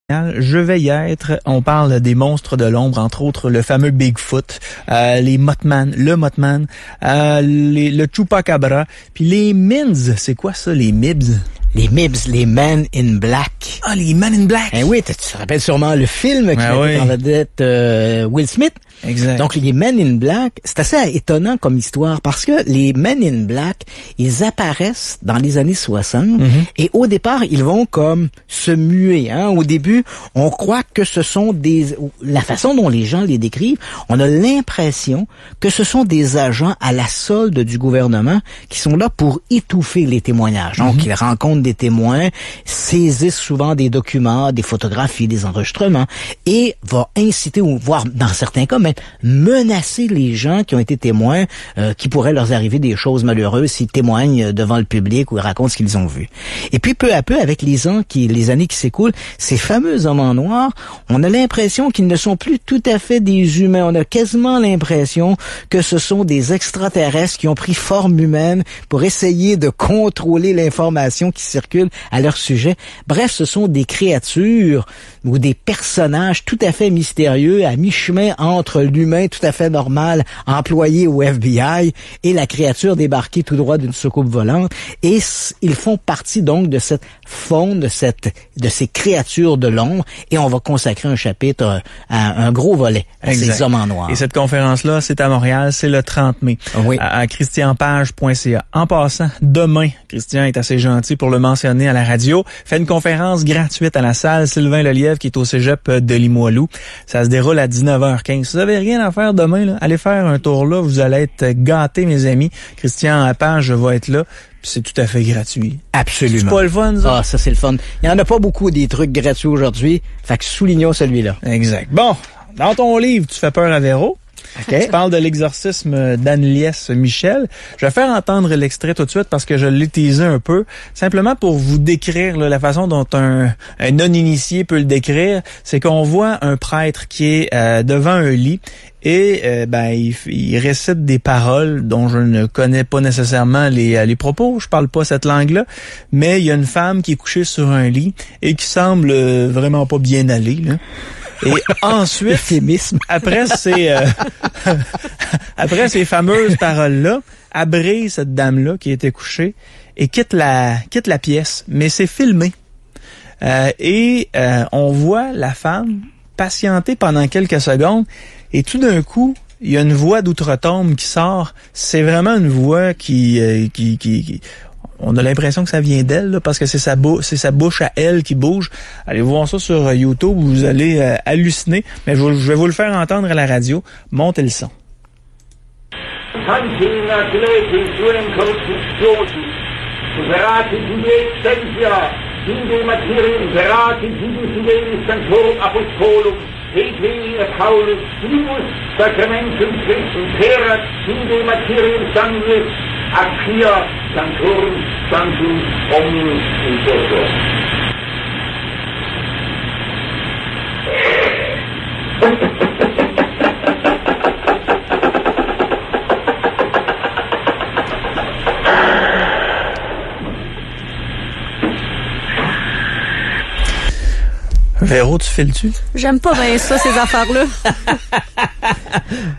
Je vais y être. On parle des monstres de l'ombre, entre autres le fameux Bigfoot, les Mothman, le Mothman, le Chupacabra, puis les Mibs. C'est quoi ça, les Mibs? Les Mibs, les Men in Black. Ah, les Men in Black. Eh oui, tu te rappelles sûrement le film qui oui. en vedette Will Smith. Exact. Donc, les Men in Black, c'est assez étonnant comme histoire parce que les Men in Black, ils apparaissent dans les années 60 et au départ, ils vont comme se muer. Hein. Au début, on croit que ce sont la façon dont les gens les décrivent, on a l'impression que ce sont des agents à la solde du gouvernement qui sont là pour étouffer les témoignages. Donc, ils rencontrent des témoins, saisissent souvent des documents, des photographies, des enregistrements et va inciter ou voire dans certains cas même menacer les gens qui ont été témoins, qui pourraient leur arriver des choses malheureuses s'ils témoignent devant le public ou ils racontent ce qu'ils ont vu. Et puis peu à peu, avec les années qui s'écoulent, ces fameux hommes en noir, on a l'impression qu'ils ne sont plus tout à fait des humains. On a quasiment l'impression que ce sont des extraterrestres qui ont pris forme humaine pour essayer de contrôler l'information qui circule à leur sujet. Bref, ce sont des créatures ou des personnages tout à fait mystérieux à mi-chemin entre l'humain tout à fait normal employé au FBI et la créature débarquée tout droit d'une soucoupe volante. Et ils font partie donc de cette faune, de ces créatures de l'ombre. Et on va consacrer un chapitre à un gros volet à ces hommes en noir. Et cette conférence-là, c'est à Montréal, c'est le 30 mai. Oui. À christianpage.ca. En passant, demain, Christian est assez gentil pour le mentionner à la radio, fait une conférence gratuite à la salle Sylvain Lelièvre qui est au cégep de Limoilou. Ça se déroule à 19h15. Si vous avez rien à faire demain, là, allez faire un tour là. Vous allez être gâtés, mes amis. Christian Page va être là. C'est tout à fait gratuit. Absolument. C'est pas le fun, ça? Ah, ça, c'est le fun. Il y en a pas beaucoup des trucs gratuits aujourd'hui. Fait que soulignons celui-là. Exact. Bon, dans ton livre, tu fais peur à Véro. Okay. Tu parles de l'exorcisme d'Annelies Michel. Je vais faire entendre l'extrait tout de suite parce que je l'ai teasé un peu. Simplement pour vous décrire là, la façon dont un non-initié peut le décrire. C'est qu'on voit un prêtre qui est devant un lit et il récite des paroles dont je ne connais pas nécessairement les propos. Je parle pas cette langue-là. Mais il y a une femme qui est couchée sur un lit et qui semble vraiment pas bien aller, là. Et ensuite, après ces fameuses paroles-là, elle brise cette dame-là qui était couchée et quitte la pièce. Mais c'est filmé. On voit la femme patienter pendant quelques secondes et tout d'un coup, il y a une voix d'outre-tombe qui sort. C'est vraiment une voix qui on a l'impression que ça vient d'elle, là, parce que c'est sa bouche à elle qui bouge. Allez voir ça sur YouTube, vous allez halluciner. Mais je vais vous le faire entendre à la radio. Montez le son. Acquia Sanctorum Sanctum Omnium Intorto. Véro, tu files-tu? J'aime pas bien ça, ces affaires-là.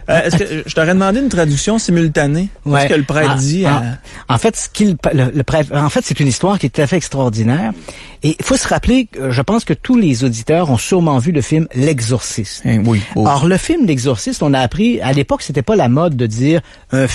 Est-ce que je t'aurais demandé une traduction simultanée? Ouais. Qu'est-ce que le prêtre dit? En fait, le prêtre, en fait, c'est une histoire qui est tout à fait extraordinaire. Et il faut se rappeler que je pense que tous les auditeurs ont sûrement vu le film L'Exorciste. Oui. Or, le film L'Exorciste, on a appris, à l'époque, c'était pas la mode de dire ce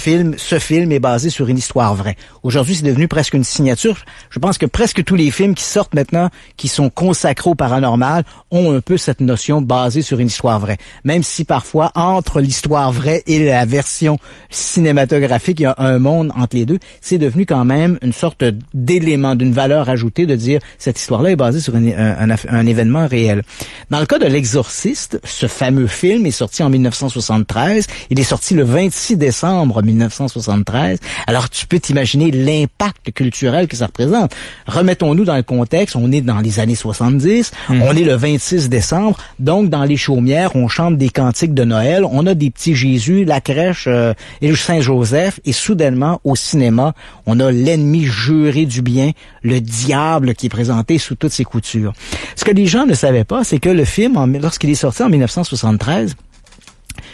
film est basé sur une histoire vraie. Aujourd'hui, c'est devenu presque une signature. Je pense que presque tous les films qui sortent maintenant, qui sont consacrés au paranormal, ont un peu cette notion basée sur une histoire vraie. Même si parfois, entre l'histoire vraie et la version cinématographique, il y a un monde entre les deux, c'est devenu quand même une sorte d'élément, d'une valeur ajoutée de dire cette histoire-là est basée sur un événement réel. Dans le cas de L'Exorciste, ce fameux film est sorti en 1973. Il est sorti le 26 décembre 1973. Alors, tu peux t'imaginer l'impact culturel que ça représente. Remettons-nous dans le contexte. On est dans les années 70. On est le 26 décembre. Donc, dans les chaumières, on chante des cantiques de Noël. On a des petits Jésus, la crèche et le Saint-Joseph. Et soudainement, au cinéma, on a l'ennemi juré du bien, le diable qui est présenté sous toutes ses coutures. Ce que les gens ne savaient pas, c'est que le film, lorsqu'il est sorti en 1973,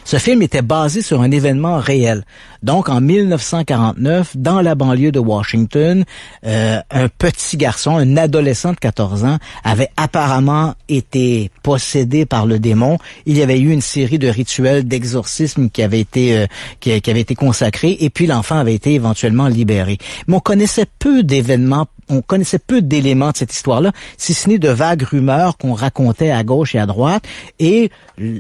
ce film était basé sur un événement réel. Donc, en 1949, dans la banlieue de Washington, un petit garçon, un adolescent de 14 ans, avait apparemment été possédé par le démon. Il y avait eu une série de rituels d'exorcisme qui avaient été consacrés, et puis l'enfant avait été éventuellement libéré. Mais on connaissait peu d'événements, on connaissait peu d'éléments de cette histoire-là, si ce n'est de vagues rumeurs qu'on racontait à gauche et à droite. Et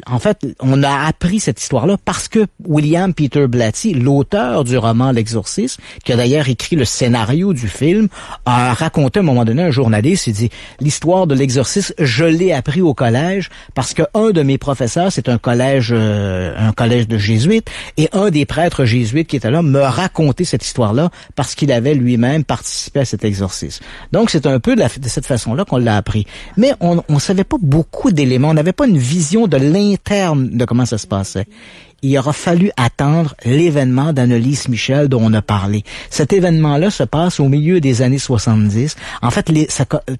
en fait, on a appris cette histoire-là parce que William Peter Blatty, l'auteur du roman L'Exorcisme, qui a d'ailleurs écrit le scénario du film, a raconté à un moment donné, un journaliste, il dit « L'histoire de l'exorcisme, je l'ai appris au collège parce que un de mes professeurs, c'est un collège de jésuites, et un des prêtres jésuites qui était là me racontait cette histoire-là parce qu'il avait lui-même participé à cet exorcisme. » Donc, c'est un peu de cette façon-là qu'on l'a appris. Mais on savait pas beaucoup d'éléments, on n'avait pas une vision de l'interne de comment ça se passait. Il aura fallu attendre l'événement d'Annelise Michel dont on a parlé. Cet événement-là se passe au milieu des années 70. En fait,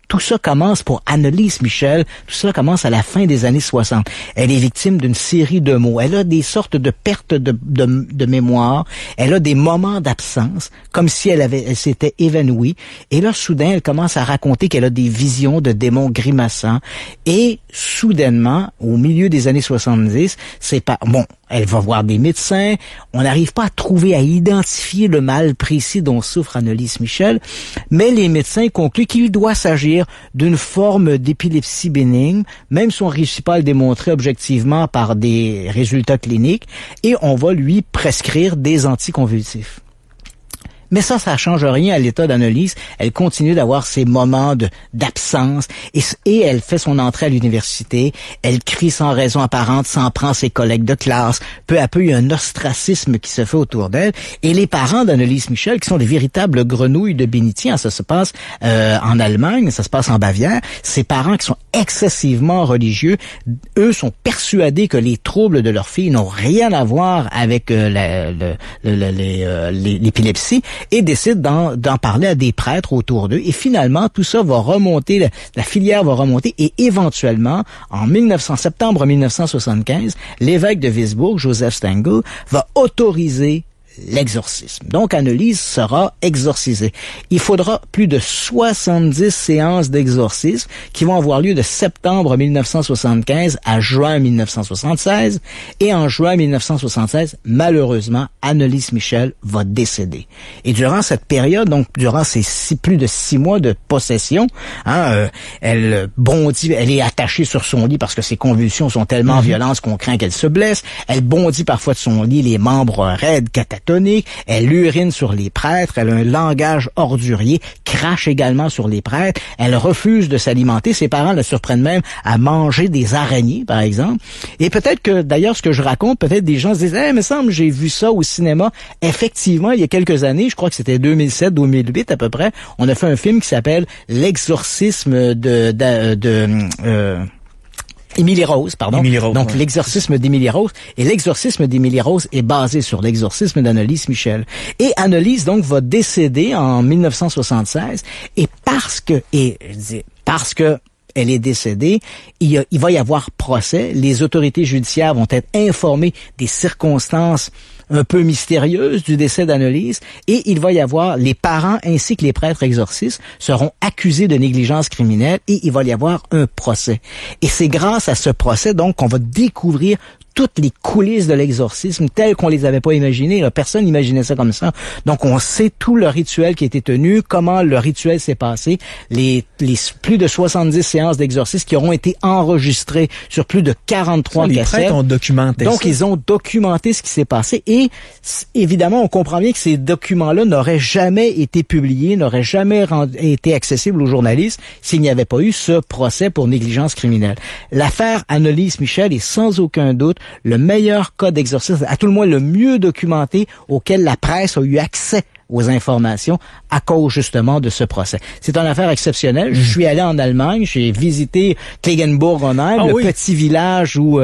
tout ça commence pour Annelise Michel, tout ça commence à la fin des années 60. Elle est victime d'une série de maux. Elle a des sortes de pertes de mémoire. Elle a des moments d'absence, comme si elle s'était évanouie. Et là, soudain, elle commence à raconter qu'elle a des visions de démons grimaçants. Et soudainement, au milieu des années 70, elle va voir des médecins. On n'arrive pas à trouver, à identifier le mal précis dont souffre Annelise Michel, mais les médecins concluent qu'il doit s'agir d'une forme d'épilepsie bénigne, même si on ne réussit pas à le démontrer objectivement par des résultats cliniques, et on va lui prescrire des anticonvulsifs. Mais ça change rien à l'état d'Annelise. Elle continue d'avoir ces moments d'absence et elle fait son entrée à l'université. Elle crie sans raison apparente, s'en prend ses collègues de classe. Peu à peu, il y a un ostracisme qui se fait autour d'elle. Et les parents d'Annelise Michel, qui sont des véritables grenouilles de bénitiers, ça se passe en Allemagne, ça se passe en Bavière. Ces parents qui sont excessivement religieux, eux sont persuadés que les troubles de leur fille n'ont rien à voir avec l'épilepsie, et décident d'en parler à des prêtres autour d'eux. Et finalement, tout ça va remonter, la filière va remonter, et éventuellement, en septembre 1975, l'évêque de Würzburg, Joseph Stengel, va autoriser l'exorcisme. Donc, Annelise sera exorcisée. Il faudra plus de 70 séances d'exorcisme qui vont avoir lieu de septembre 1975 à juin 1976. Et en juin 1976, malheureusement, Annelise Michel va décéder. Et durant cette période, donc durant ces plus de 6 mois de possession, elle bondit, elle est attachée sur son lit parce que ses convulsions sont tellement violentes qu'on craint qu'elle se blesse. Elle bondit parfois de son lit, les membres raides, catatoniques. Elle urine sur les prêtres, elle a un langage ordurier, crache également sur les prêtres, elle refuse de s'alimenter, ses parents la surprennent même à manger des araignées, par exemple. Et peut-être que, d'ailleurs, ce que je raconte, peut-être des gens se disent « il me semble, j'ai vu ça au cinéma ». Effectivement, il y a quelques années, je crois que c'était 2007-2008 à peu près, on a fait un film qui s'appelle « L'exorcisme Émilie Rose, pardon. Émilie Rose, donc, ouais. L'exorcisme d'Émilie Rose. Et l'exorcisme d'Émilie Rose est basé sur l'exorcisme d'Annelise Michel. Et Annelise, donc, va décéder en 1976. Et parce que elle est décédée, il va y avoir procès. Les autorités judiciaires vont être informées des circonstances un peu mystérieuses du décès d'Annelise, et il va y avoir les parents ainsi que les prêtres exorcistes seront accusés de négligence criminelle, et il va y avoir un procès. Et c'est grâce à ce procès, donc, qu'on va découvrir toutes les coulisses de l'exorcisme telles qu'on les avait pas imaginées. Là, personne n'imaginait ça comme ça. Donc, on sait tout le rituel qui a été tenu, comment le rituel s'est passé, les plus de 70 séances d'exorcisme qui auront été enregistrées sur plus de 43 cassettes. Les prêtres ont documenté Donc, ça. ils ont documenté ce qui s'est passé, et évidemment, on comprend bien que ces documents-là n'auraient jamais été publiés, n'auraient jamais été accessibles aux journalistes s'il n'y avait pas eu ce procès pour négligence criminelle. L'affaire Annelise Michel est sans aucun doute le meilleur cas d'exorcisme, à tout le moins le mieux documenté, auquel la presse a eu accès aux informations à cause justement de ce procès. C'est une affaire exceptionnelle. Je suis allé en Allemagne, j'ai visité Klingenburg-on-Heim, petit village où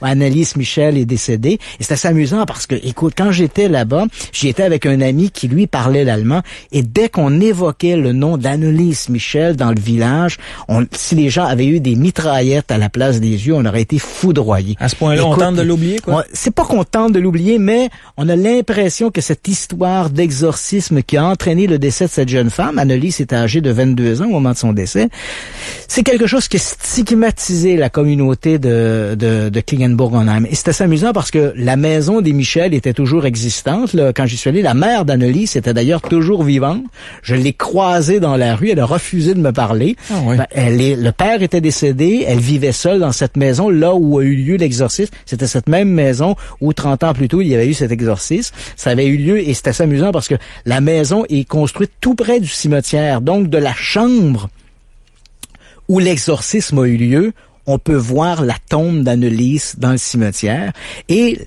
Annelies Michel est décédée. Et c'est assez amusant parce que, écoute, quand j'étais là-bas, j'y étais avec un ami qui, lui, parlait l'allemand. Et dès qu'on évoquait le nom d'Annelies Michel dans le village, si les gens avaient eu des mitraillettes à la place des yeux, on aurait été foudroyés. À ce point-là, on tente de l'oublier, quoi? C'est pas qu'on tente de l'oublier, mais on a l'impression que cette histoire d'exorcisme qui a entraîné le décès de cette jeune femme, Annelies était âgée de 22 ans au moment de son décès, c'est quelque chose qui a stigmatisé la communauté de Klingenburg-on-Heim. Et c'est assez amusant parce que la maison des Michel était toujours existante. Là, quand j'y suis allé, la mère d'Annelies était d'ailleurs toujours vivante. Je l'ai croisée dans la rue, elle a refusé de me parler. Ah oui. Le père était décédé, elle vivait seule dans cette maison, là où a eu lieu l'exorcisme. C'était cette même maison où 30 ans plus tôt, il y avait eu cet exorcisme. Ça avait eu lieu et c'était assez amusant parce que la maison est construite tout près du cimetière. Donc, de la chambre où l'exorcisme a eu lieu, on peut voir la tombe d'Annelies dans le cimetière et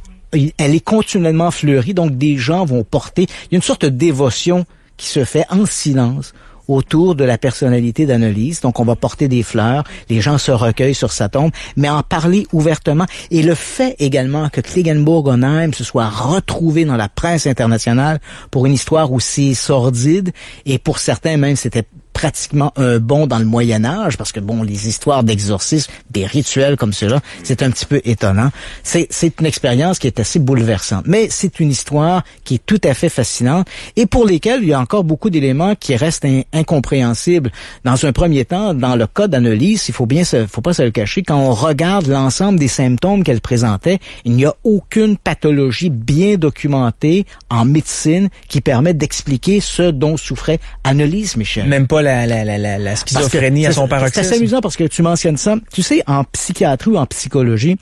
elle est continuellement fleurie. Donc, des gens vont porter... Il y a une sorte de dévotion qui se fait en silence autour de la personnalité d'Annelies. Donc, on va porter des fleurs, les gens se recueillent sur sa tombe, mais en parler ouvertement. Et le fait également que Klingenburg-on-Heim se soit retrouvé dans la presse internationale pour une histoire aussi sordide, et pour certains même, c'était pratiquement un bond dans le Moyen-Âge, parce que bon, les histoires d'exorcisme, des rituels comme cela, c'est un petit peu étonnant. C'est une expérience qui est assez bouleversante. Mais c'est une histoire qui est tout à fait fascinante et pour lesquelles il y a encore beaucoup d'éléments qui restent incompréhensibles. Dans un premier temps, dans le cas d'Annelies, faut pas se le cacher, quand on regarde l'ensemble des symptômes qu'elle présentait, il n'y a aucune pathologie bien documentée en médecine qui permet d'expliquer ce dont souffrait Annelies Michel. Même pas la schizophrénie à son paroxysme. C'est assez amusant parce que tu mentionnes ça. Tu sais, en psychiatrie ou en psychologie,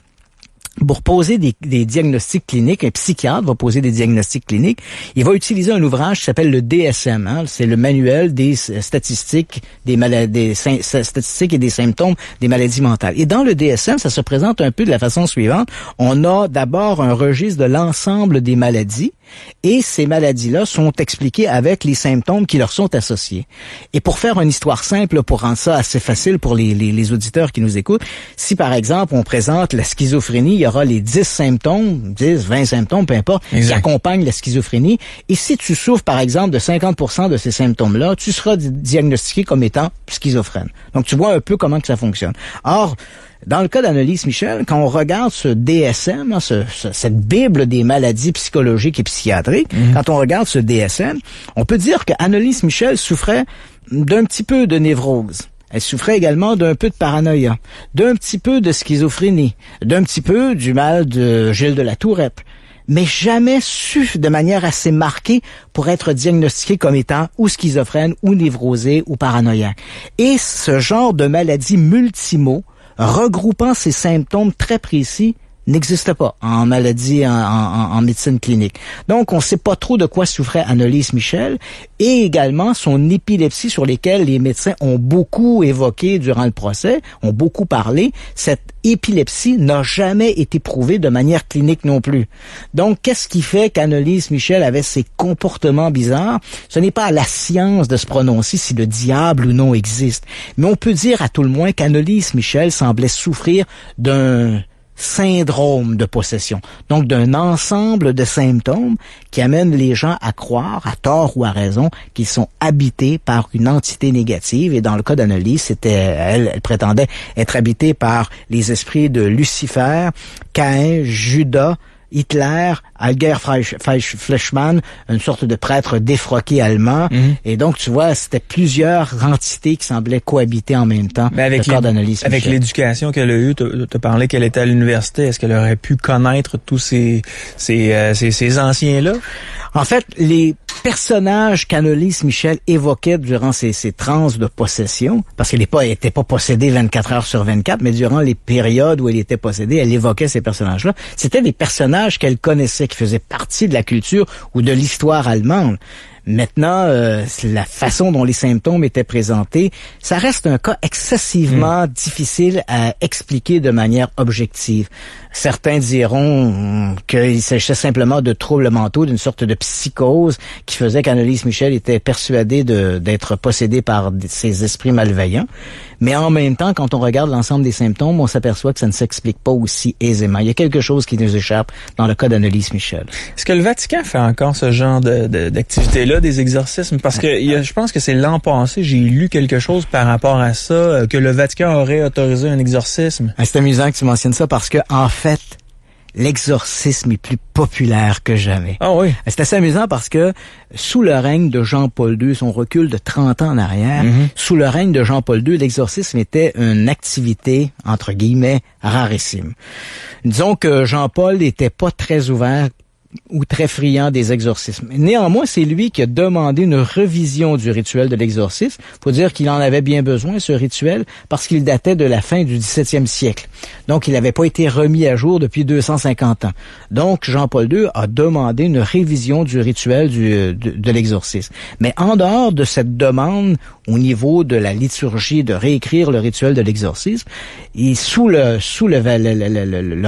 pour poser des diagnostics cliniques, un psychiatre va poser des diagnostics cliniques, il va utiliser un ouvrage qui s'appelle le DSM, hein, c'est le manuel des statistiques statistiques et des symptômes des maladies mentales. Et dans le DSM, ça se présente un peu de la façon suivante. On a d'abord un registre de l'ensemble des maladies et ces maladies-là sont expliquées avec les symptômes qui leur sont associés. Et pour faire une histoire simple, pour rendre ça assez facile pour les auditeurs qui nous écoutent, si par exemple on présente la schizophrénie, il y aura les 10 symptômes, 10, 20 symptômes, peu importe, qui accompagnent la schizophrénie. Et si tu souffres par exemple de 50% de ces symptômes-là, tu seras diagnostiqué comme étant schizophrène. Donc tu vois un peu comment que ça fonctionne. Or, dans le cas d'Annelies Michel, quand on regarde ce DSM, hein, cette bible des maladies psychologiques et psychiatriques, quand on regarde ce DSM, on peut dire qu'Annelies Michel souffrait d'un petit peu de névrose. Elle souffrait également d'un peu de paranoïa, d'un petit peu de schizophrénie, d'un petit peu du mal de Gilles de la Tourette, mais jamais su de manière assez marquée pour être diagnostiqué comme étant ou schizophrène, ou névrosé, ou paranoïaque. Et ce genre de maladie multimots, regroupant ces symptômes très précis, n'existe pas en maladie, en médecine clinique. Donc, on ne sait pas trop de quoi souffrait Annelies Michel et également son épilepsie sur lesquelles les médecins ont beaucoup évoqué durant le procès, ont beaucoup parlé. Cette épilepsie n'a jamais été prouvée de manière clinique non plus. Donc, qu'est-ce qui fait qu'Annelies Michel avait ces comportements bizarres? Ce n'est pas à la science de se prononcer si le diable ou non existe. Mais on peut dire à tout le moins qu'Annelies Michel semblait souffrir d'un syndrome de possession, donc d'un ensemble de symptômes qui amènent les gens à croire, à tort ou à raison, qu'ils sont habités par une entité négative. Et dans le cas d'Annelies, elle prétendait être habitée par les esprits de Lucifer, Caïn, Judas, Hitler, Alger Fleischmann, une sorte de prêtre défroqué allemand. Et donc, tu vois, c'était plusieurs entités qui semblaient cohabiter en même temps. Mais avec avec l'éducation qu'elle a eue, tu parlais qu'elle était à l'université, est-ce qu'elle aurait pu connaître tous ces anciens-là? En fait, les personnages qu'Annelies Michel évoquait durant ces transes de possession, parce qu'elle était pas possédée 24 heures sur 24, mais durant les périodes où elle était possédée, elle évoquait ces personnages-là. C'était des personnages qu'elle connaissait, qui faisaient partie de la culture ou de l'histoire allemande. Maintenant, la façon dont les symptômes étaient présentés, ça reste un cas excessivement difficile à expliquer de manière objective. Certains diront qu'il s'agissait simplement de troubles mentaux, d'une sorte de psychose qui faisait qu'Annelise Michel était persuadée d'être possédée par ces esprits malveillants. Mais en même temps, quand on regarde l'ensemble des symptômes, on s'aperçoit que ça ne s'explique pas aussi aisément. Il y a quelque chose qui nous échappe dans le cas d'Annelise Michel. Est-ce que le Vatican fait encore ce genre d'activité-là, des exorcismes? Parce que je pense que c'est l'an passé, j'ai lu quelque chose par rapport à ça, que le Vatican aurait autorisé un exorcisme. C'est amusant que tu mentionnes ça parce que, en fait, l'exorcisme est plus populaire que jamais. Ah oui. C'est assez amusant parce que sous le règne de Jean-Paul II, si on recule de 30 ans en arrière, sous le règne de Jean-Paul II, l'exorcisme était une activité, entre guillemets, rarissime. Disons que Jean-Paul n'était pas très ouvert ou très friand des exorcismes. Néanmoins, c'est lui qui a demandé une revision du rituel de l'exorcisme. Faut dire qu'il en avait bien besoin, ce rituel, parce qu'il datait de la fin du 17e siècle. Donc, il n'avait pas été remis à jour depuis 250 ans. Donc, Jean-Paul II a demandé une révision du rituel de l'exorcisme. Mais en dehors de cette demande, au niveau de la liturgie, de réécrire le rituel de l'exorcisme, et sous le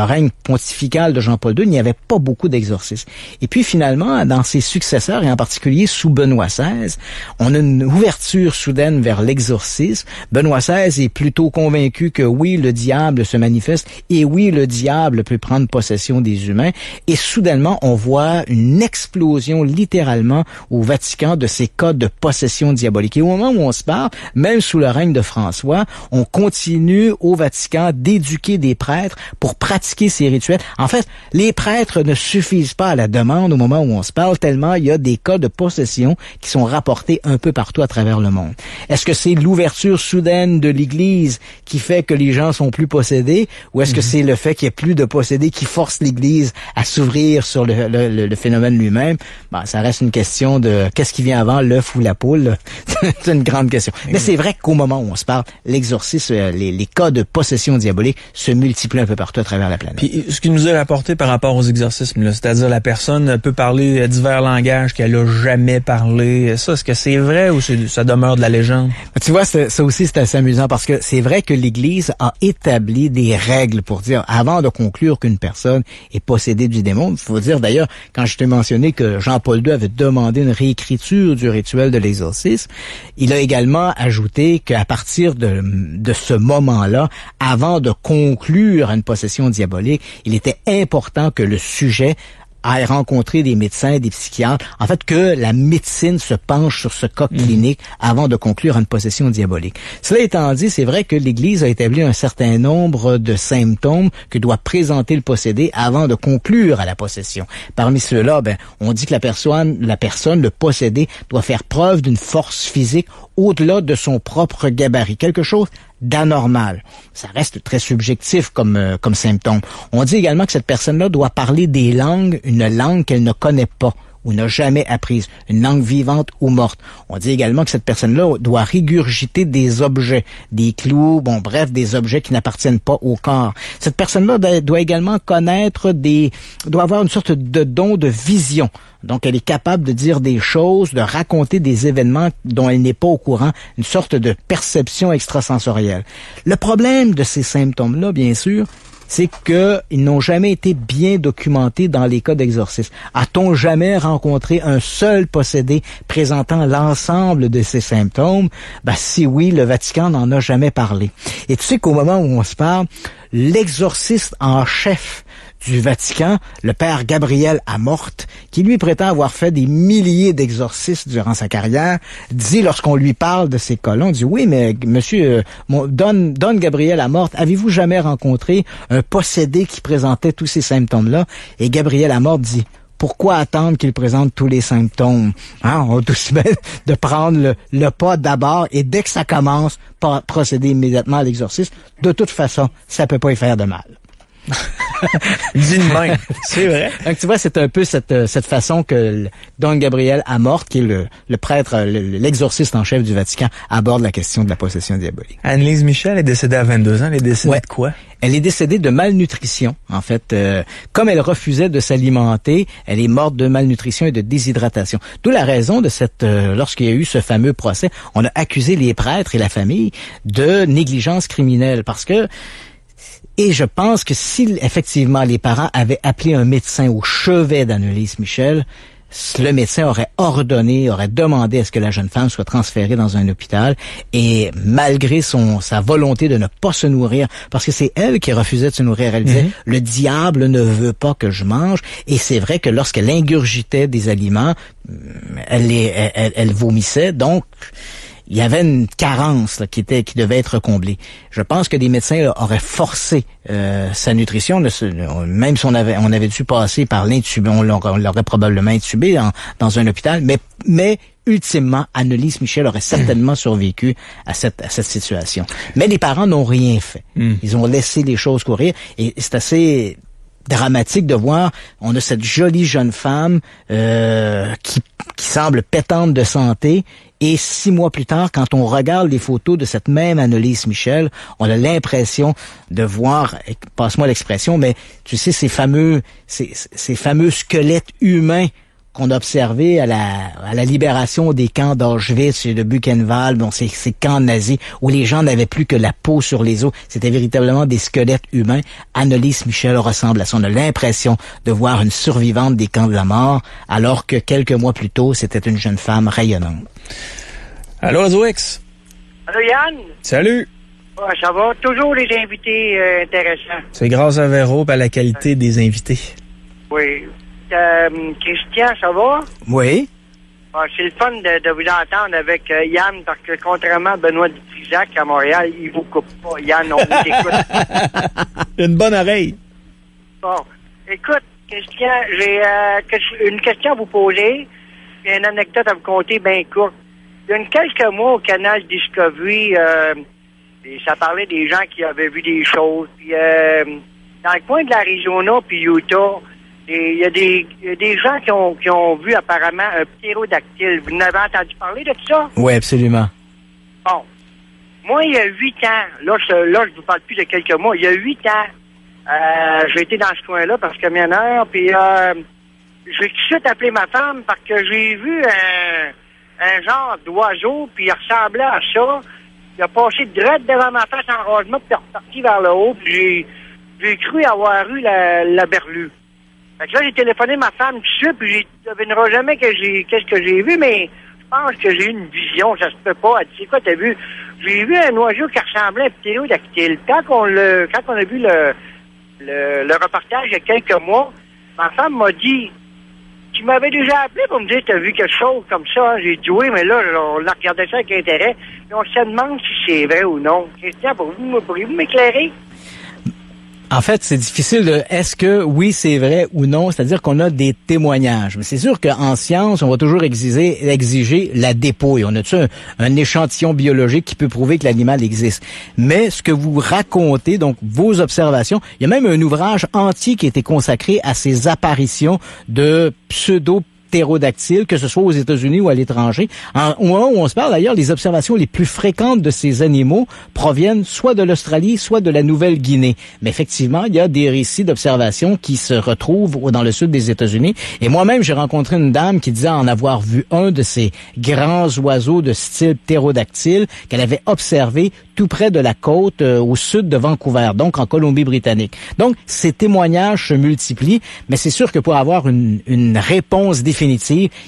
règne pontifical de Jean-Paul II, il n'y avait pas beaucoup d'exorcismes. Et puis finalement, dans ses successeurs, et en particulier sous Benoît XVI, on a une ouverture soudaine vers l'exorcisme. Benoît XVI est plutôt convaincu que oui, le diable se manifeste et oui, le diable peut prendre possession des humains. Et soudainement, on voit une explosion littéralement au Vatican de ces cas de possession diabolique. Et au moment où on se parle, même sous le règne de François, on continue au Vatican d'éduquer des prêtres pour pratiquer ces rituels. En fait, les prêtres ne suffisent pas à la demande au moment où on se parle, tellement il y a des cas de possession qui sont rapportés un peu partout à travers le monde. Est-ce que c'est l'ouverture soudaine de l'Église qui fait que les gens sont plus possédés, ou est-ce que c'est le fait qu'il y ait plus de possédés qui force l'Église à s'ouvrir sur le phénomène lui-même? Ben, ça reste une question de qu'est-ce qui vient avant, l'œuf ou la poule? C'est une grande question. Mais c'est vrai qu'au moment où on se parle, l'exorcisme, les cas de possession diabolique se multiplient un peu partout à travers la planète. Puis ce qui nous est rapporté par rapport aux exorcismes, là, c'est-à-dire la personne peut parler divers langages qu'elle a jamais parlé. Ça, est-ce que c'est vrai ou ça demeure de la légende? Tu vois, ça aussi, c'est assez amusant parce que c'est vrai que l'Église a établi des règles pour dire, avant de conclure qu'une personne est possédée du démon, il faut dire d'ailleurs, quand je t'ai mentionné que Jean-Paul II avait demandé une réécriture du rituel de l'exorcisme, il a également ajouté qu'à partir de ce moment-là, avant de conclure à une possession diabolique, il était important que le sujet à rencontrer des médecins, des psychiatres. En fait, que la médecine se penche sur ce cas clinique avant de conclure à une possession diabolique. Cela étant dit, c'est vrai que l'Église a établi un certain nombre de symptômes que doit présenter le possédé avant de conclure à la possession. Parmi ceux-là, on dit que la personne, le possédé, doit faire preuve d'une force physique au-delà de son propre gabarit. Quelque chose d'anormal. Ça reste très subjectif comme symptôme. On dit également que cette personne-là doit parler des langues, une langue qu'elle ne connaît pas ou n'a jamais apprise, une langue vivante ou morte. On dit également que cette personne-là doit régurgiter des objets, des clous, bref, des objets qui n'appartiennent pas au corps. Cette personne-là doit également doit avoir une sorte de don de vision. Donc, elle est capable de dire des choses, de raconter des événements dont elle n'est pas au courant, une sorte de perception extrasensorielle. Le problème de ces symptômes-là, bien sûr, c'est qu'ils n'ont jamais été bien documentés dans les cas d'exorcisme. A-t-on jamais rencontré un seul possédé présentant l'ensemble de ces symptômes? Si oui, le Vatican n'en a jamais parlé. Et tu sais qu'au moment où on se parle, l'exorciste en chef du Vatican, le père Gabriel Amorth, qui lui prétend avoir fait des milliers d'exorcismes durant sa carrière, dit lorsqu'on lui parle de ces cas-là, on dit oui, mais monsieur, Don Gabriel Amorth, avez-vous jamais rencontré un possédé qui présentait tous ces symptômes-là? Et Gabriel Amorth dit, pourquoi attendre qu'il présente tous les symptômes? On doit se mettre de prendre le pas d'abord et dès que ça commence, procéder immédiatement à l'exorcisme. De toute façon, ça peut pas y faire de mal. Dit de même, c'est vrai. Donc tu vois, c'est un peu cette façon que Don Gabriel Amorth, qui est le prêtre, l'exorciste en chef du Vatican, aborde la question de la possession diabolique. Annelise Michel est décédée à 22 ans. Elle est décédée de quoi? Elle est décédée de malnutrition, en fait. Comme elle refusait de s'alimenter, elle est morte de malnutrition et de déshydratation. D'où la raison de lorsqu'il y a eu ce fameux procès, on a accusé les prêtres et la famille de négligence criminelle parce que et je pense que si effectivement les parents avaient appelé un médecin au chevet d'Annelise Michel, le médecin aurait demandé à ce que la jeune femme soit transférée dans un hôpital et malgré sa volonté de ne pas se nourrir, parce que c'est elle qui refusait de se nourrir, elle disait « Le diable ne veut pas que je mange » et c'est vrai que lorsqu'elle ingurgitait des aliments, elle vomissait, donc il y avait une carence là, qui devait être comblée. Je pense que des médecins là, auraient forcé sa nutrition, même si on avait dû passer par l'intubé, on l'aurait probablement intubé dans un hôpital, mais ultimement, Annelise Michel aurait certainement survécu à cette situation. Mais les parents n'ont rien fait. Ils ont laissé les choses courir et c'est assez dramatique de voir, on a cette jolie jeune femme qui semble pétante de santé et 6 mois plus tard, quand on regarde les photos de cette même Annelise Michel, on a l'impression de voir, passe-moi l'expression, mais tu sais, ces fameux squelettes humains qu'on a observé à la libération des camps d'Auschwitz et de Buchenwald, ces camps nazis où les gens n'avaient plus que la peau sur les os. C'était véritablement des squelettes humains. Annelise Michel ressemble à ça. On a l'impression de voir une survivante des camps de la mort, alors que quelques mois plus tôt, c'était une jeune femme rayonnante. Allô, Zoix? Allô, Yann? Salut! Ouais, ça va? Toujours les invités intéressants. C'est grâce à Véro et à la qualité des invités. Oui. Christian, ça va? Oui. C'est le fun de vous entendre avec Yann, parce que contrairement à Benoît Dutrisac à Montréal, il vous coupe pas. Yann, on vous écoute. Une bonne oreille. Bon. Écoute, Christian, j'ai une question à vous poser et une anecdote à vous conter bien courte. Il y a quelques mois au canal Discovery, et ça parlait des gens qui avaient vu des choses. Puis, dans le coin de l'Arizona puis Utah, il y a des gens qui ont vu apparemment un ptérodactyle. Vous n'avez entendu parler de ça? Oui, absolument. Bon. Moi, il y a 8 ans, là, je vous parle plus de quelques mois, il y a 8 ans, j'ai été dans ce coin-là parce que camionneur, puis j'ai tout de suite appelé ma femme parce que j'ai vu un genre d'oiseau, puis il ressemblait à ça. Il a passé direct devant ma face en rangement, puis il est reparti vers le haut, puis j'ai cru avoir eu la berlue. Fait que là, j'ai téléphoné ma femme tout de suite, puis je ne devinerai jamais qu'est-ce que j'ai vu, mais je pense que j'ai eu une vision, ça se peut pas. Elle dit, c'est quoi, t'as vu? J'ai vu un oiseau qui ressemblait à un ptérodactyle. Quand on a vu le reportage il y a quelques mois, ma femme m'a dit, tu m'avais déjà appelé pour me dire, t'as vu quelque chose comme ça? J'ai dit oui, mais là, on a regardé ça avec intérêt, et on se demande si c'est vrai ou non. Christian, pourriez-vous m'éclairer? En fait, c'est difficile est-ce que oui, c'est vrai ou non, c'est-à-dire qu'on a des témoignages. Mais c'est sûr qu'en science, on va toujours exiger la dépouille. On a un échantillon biologique qui peut prouver que l'animal existe. Mais ce que vous racontez, donc vos observations, il y a même un ouvrage entier qui a été consacré à ces apparitions de ptérodactyles, que ce soit aux États-Unis ou à l'étranger. Au moment où on se parle d'ailleurs, les observations les plus fréquentes de ces animaux proviennent soit de l'Australie, soit de la Nouvelle-Guinée. Mais effectivement, il y a des récits d'observations qui se retrouvent dans le sud des États-Unis. Et moi-même, j'ai rencontré une dame qui disait en avoir vu un de ces grands oiseaux de style ptérodactyle qu'elle avait observé tout près de la côte au sud de Vancouver, donc en Colombie-Britannique. Donc, ces témoignages se multiplient, mais c'est sûr que pour avoir une réponse définitive,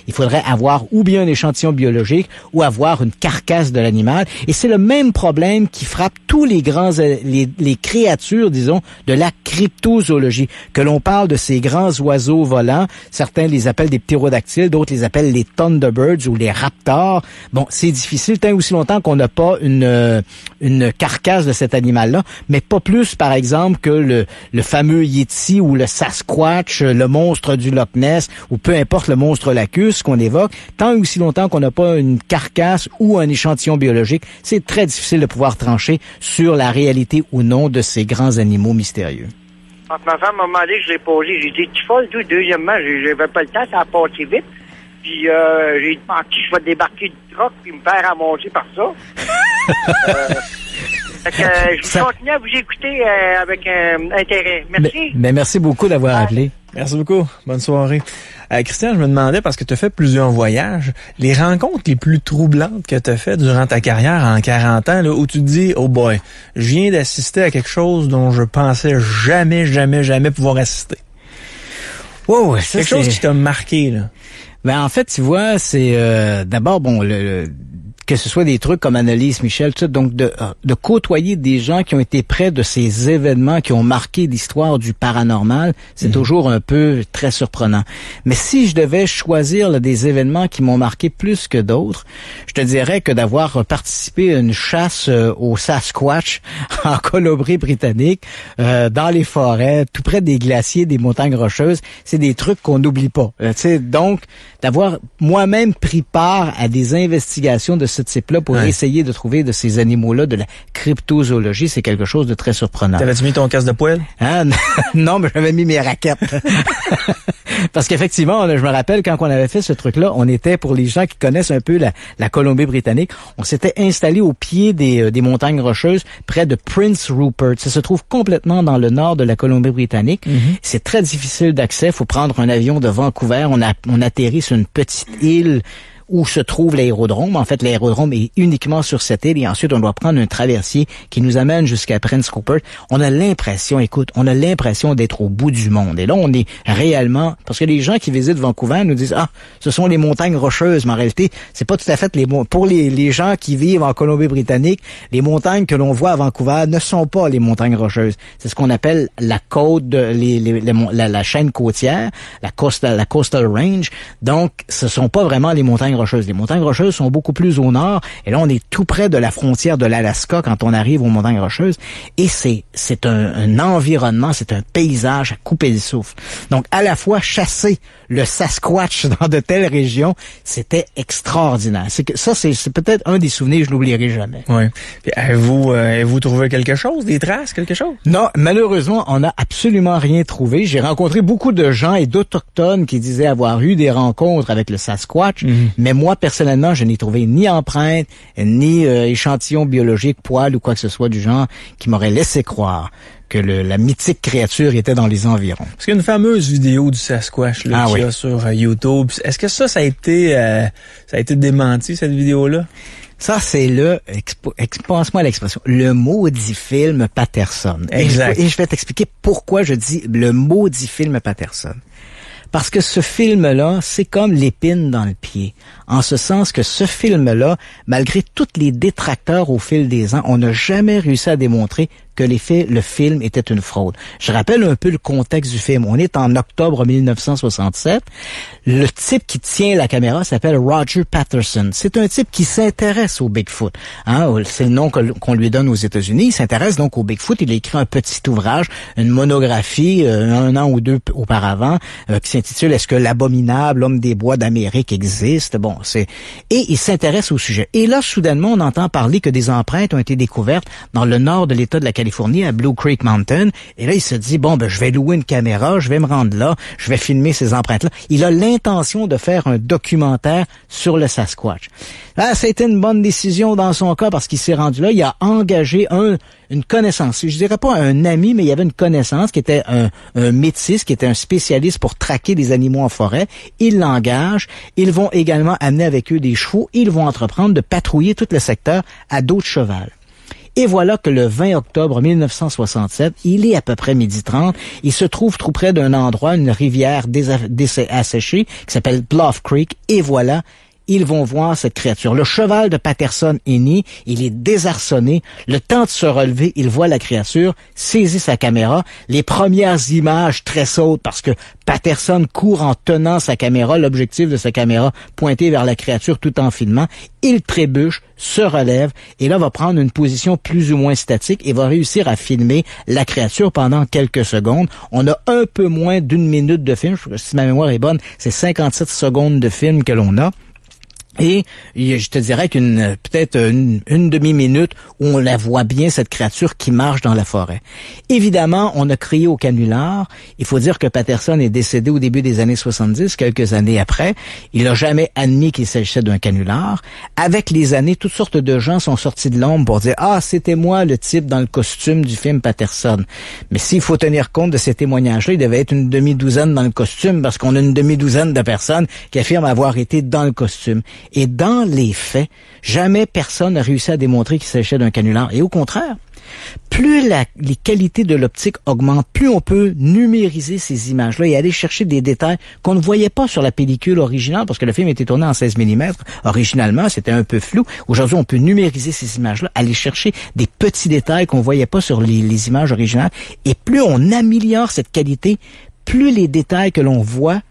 il faudrait avoir ou bien un échantillon biologique ou avoir une carcasse de l'animal. Et c'est le même problème qui frappe tous les les créatures, disons, de la cryptozoologie. Que l'on parle de ces grands oiseaux volants, certains les appellent des ptérodactyles, d'autres les appellent les thunderbirds ou les raptors. Bon, c'est difficile tant aussi longtemps qu'on n'a pas une carcasse de cet animal-là, mais pas plus, par exemple, que le fameux Yeti ou le Sasquatch, le monstre du Loch Ness, ou peu importe le monstre lacus qu'on évoque, tant et aussi longtemps qu'on n'a pas une carcasse ou un échantillon biologique, c'est très difficile de pouvoir trancher sur la réalité ou non de ces grands animaux mystérieux. Quand ma femme m'a demandé, je l'ai posé, j'ai dit, tu folle, tout. Deuxièmement, j'avais pas le temps, ça a passé vite. Puis j'ai demandé, je vais débarquer du truck puis me faire ramasser par ça. Fait que, je vais continuer à vous écouter avec intérêt. Merci. Ben, merci beaucoup d'avoir appelé. Merci beaucoup. Bonne soirée. Christian, je me demandais, parce que tu as fait plusieurs voyages, les rencontres les plus troublantes que tu as faites durant ta carrière en 40 ans, là, où tu te dis, oh boy, je viens d'assister à quelque chose dont je pensais jamais pouvoir assister. Wow, ça, quelque chose qui t'a marqué, là. Ben, en fait, tu vois, c'est d'abord, bon, que ce soit des trucs comme Annelise Michel, tout ça, donc de côtoyer des gens qui ont été près de ces événements qui ont marqué l'histoire du paranormal, c'est toujours un peu très surprenant. Mais si je devais choisir là, des événements qui m'ont marqué plus que d'autres, je te dirais que d'avoir participé à une chasse au Sasquatch en Colombie-Britannique, dans les forêts, tout près des glaciers, des montagnes rocheuses, c'est des trucs qu'on n'oublie pas. Tu sais, donc d'avoir moi-même pris part à des investigations de ce type-là pour essayer de trouver de ces animaux-là de la cryptozoologie, c'est quelque chose de très surprenant. T'avais-tu mis ton casque de poêle? Hein? Non, mais j'avais mis mes raquettes. Parce qu'effectivement, je me rappelle quand on avait fait ce truc-là, on était, pour les gens qui connaissent un peu la Colombie-Britannique, on s'était installé au pied des montagnes rocheuses près de Prince Rupert. Ça se trouve complètement dans le nord de la Colombie-Britannique. C'est très difficile d'accès. Il faut prendre un avion de Vancouver. On atterrit sur une petite île où se trouve l'aérodrome. En fait, l'aérodrome est uniquement sur cette île et ensuite on doit prendre un traversier qui nous amène jusqu'à Prince Rupert. On a l'impression d'être au bout du monde. Et là, on est réellement, parce que les gens qui visitent Vancouver nous disent, ce sont les montagnes rocheuses, mais en réalité, c'est pas tout à fait pour les gens qui vivent en Colombie-Britannique, les montagnes que l'on voit à Vancouver ne sont pas les montagnes rocheuses. C'est ce qu'on appelle la côte, la chaîne côtière, la coastal range. Donc, ce sont pas vraiment les montagnes rocheuses. Les montagnes rocheuses sont beaucoup plus au nord. Et là, on est tout près de la frontière de l'Alaska quand on arrive aux montagnes rocheuses. Et c'est un environnement, c'est un paysage à couper le souffle. Donc, à la fois chasser le Sasquatch dans de telles régions, c'était extraordinaire. C'est peut-être un des souvenirs que je n'oublierai jamais. Oui. Puis avez-vous trouvé quelque chose, des traces, quelque chose? Non, malheureusement, on n'a absolument rien trouvé. J'ai rencontré beaucoup de gens et d'Autochtones qui disaient avoir eu des rencontres avec le Sasquatch, mais moi, personnellement, je n'ai trouvé ni empreinte, ni échantillon biologique, poil ou quoi que ce soit du genre qui m'aurait laissé croire que la mythique créature était dans les environs. Parce qu'il y a une fameuse vidéo du Sasquatch là, qu'il y a sur YouTube. Est-ce que ça a été démenti, cette vidéo-là? Ça, c'est pense-moi l'expression, le maudit film Patterson. Exact. Et je vais t'expliquer pourquoi je dis le maudit film Patterson. Parce que ce film-là, c'est comme l'épine dans le pied. En ce sens que ce film-là, malgré tous les détracteurs au fil des ans, on n'a jamais réussi à démontrer que le film était une fraude. Je rappelle un peu le contexte du film. On est en octobre 1967. Le type qui tient la caméra s'appelle Roger Patterson. C'est un type qui s'intéresse au Bigfoot. C'est le nom qu'on lui donne aux États-Unis. Il s'intéresse donc au Bigfoot. Il a écrit un petit ouvrage, une monographie, 1 an ou 2 auparavant, qui s'intitule « Est-ce que l'abominable homme des bois d'Amérique existe ?» Et il s'intéresse au sujet. Et là, soudainement, on entend parler que des empreintes ont été découvertes dans le nord de l'État de la Californie, à Blue Creek Mountain. Et là, il se dit, je vais louer une caméra, je vais me rendre là, je vais filmer ces empreintes-là. Il a l'intention de faire un documentaire sur le Sasquatch. Là, ça a été une bonne décision dans son cas parce qu'il s'est rendu là. Il a engagé une connaissance. Je dirais pas un ami, mais il y avait une connaissance qui était un métis, qui était un spécialiste pour traquer des animaux en forêt. Ils l'engagent. Ils vont également amener avec eux des chevaux. Ils vont entreprendre de patrouiller tout le secteur à dos de cheval. Et voilà que le 20 octobre 1967, il est à peu près 12h30, il se trouve tout près d'un endroit, une rivière asséchée, qui s'appelle Bluff Creek, et voilà, ils vont voir cette créature. Le cheval de Patterson est né, il est désarçonné. Le temps de se relever, il voit la créature, saisit sa caméra. Les premières images tressautent parce que Patterson court en tenant sa caméra, l'objectif de sa caméra pointé vers la créature tout en filmant. Il trébuche, se relève et là va prendre une position plus ou moins statique et va réussir à filmer la créature pendant quelques secondes. On a un peu moins d'1 minute de film. Si ma mémoire est bonne, c'est 57 secondes de film que l'on a. Et je te dirais peut-être une demi-minute où on la voit bien, cette créature qui marche dans la forêt. Évidemment, on a crié au canular. Il faut dire que Patterson est décédé au début des années 70, quelques années après. Il n'a jamais admis qu'il s'agissait d'un canular. Avec les années, toutes sortes de gens sont sortis de l'ombre pour dire « Ah, c'était moi le type dans le costume du film Patterson ». Mais s'il faut tenir compte de ces témoignages-là, il devait être une demi-douzaine dans le costume parce qu'on a une demi-douzaine de personnes qui affirment avoir été dans le costume. Et dans les faits, jamais personne n'a réussi à démontrer qu'il s'agissait d'un canular. Et au contraire, plus les qualités de l'optique augmentent, plus on peut numériser ces images-là et aller chercher des détails qu'on ne voyait pas sur la pellicule originale, parce que le film était tourné en 16 mm. Originalement, c'était un peu flou. Aujourd'hui, on peut numériser ces images-là, aller chercher des petits détails qu'on voyait pas sur les images originales. Et plus on améliore cette qualité, plus les détails que l'on voit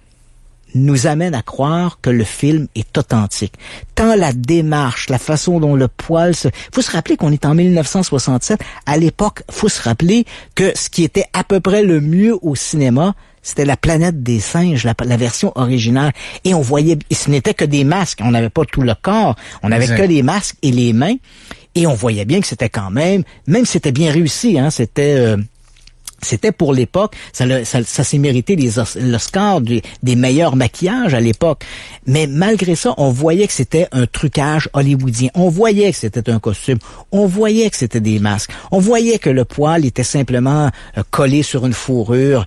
nous amène à croire que le film est authentique. Tant la démarche, la façon dont le poil se... Faut se rappeler qu'on est en 1967. À l'époque, faut se rappeler que ce qui était à peu près le mieux au cinéma, c'était La planète des singes, la version originale. Et on voyait... Et ce n'était que des masques. On n'avait pas tout le corps. On n'avait que les masques et les mains. Et on voyait bien que c'était quand même si c'était bien réussi, hein, c'était pour l'époque, ça s'est mérité l'Oscar des meilleurs maquillages à l'époque. Mais malgré ça, on voyait que c'était un trucage hollywoodien. On voyait que c'était un costume. On voyait que c'était des masques. On voyait que le poil était simplement collé sur une fourrure.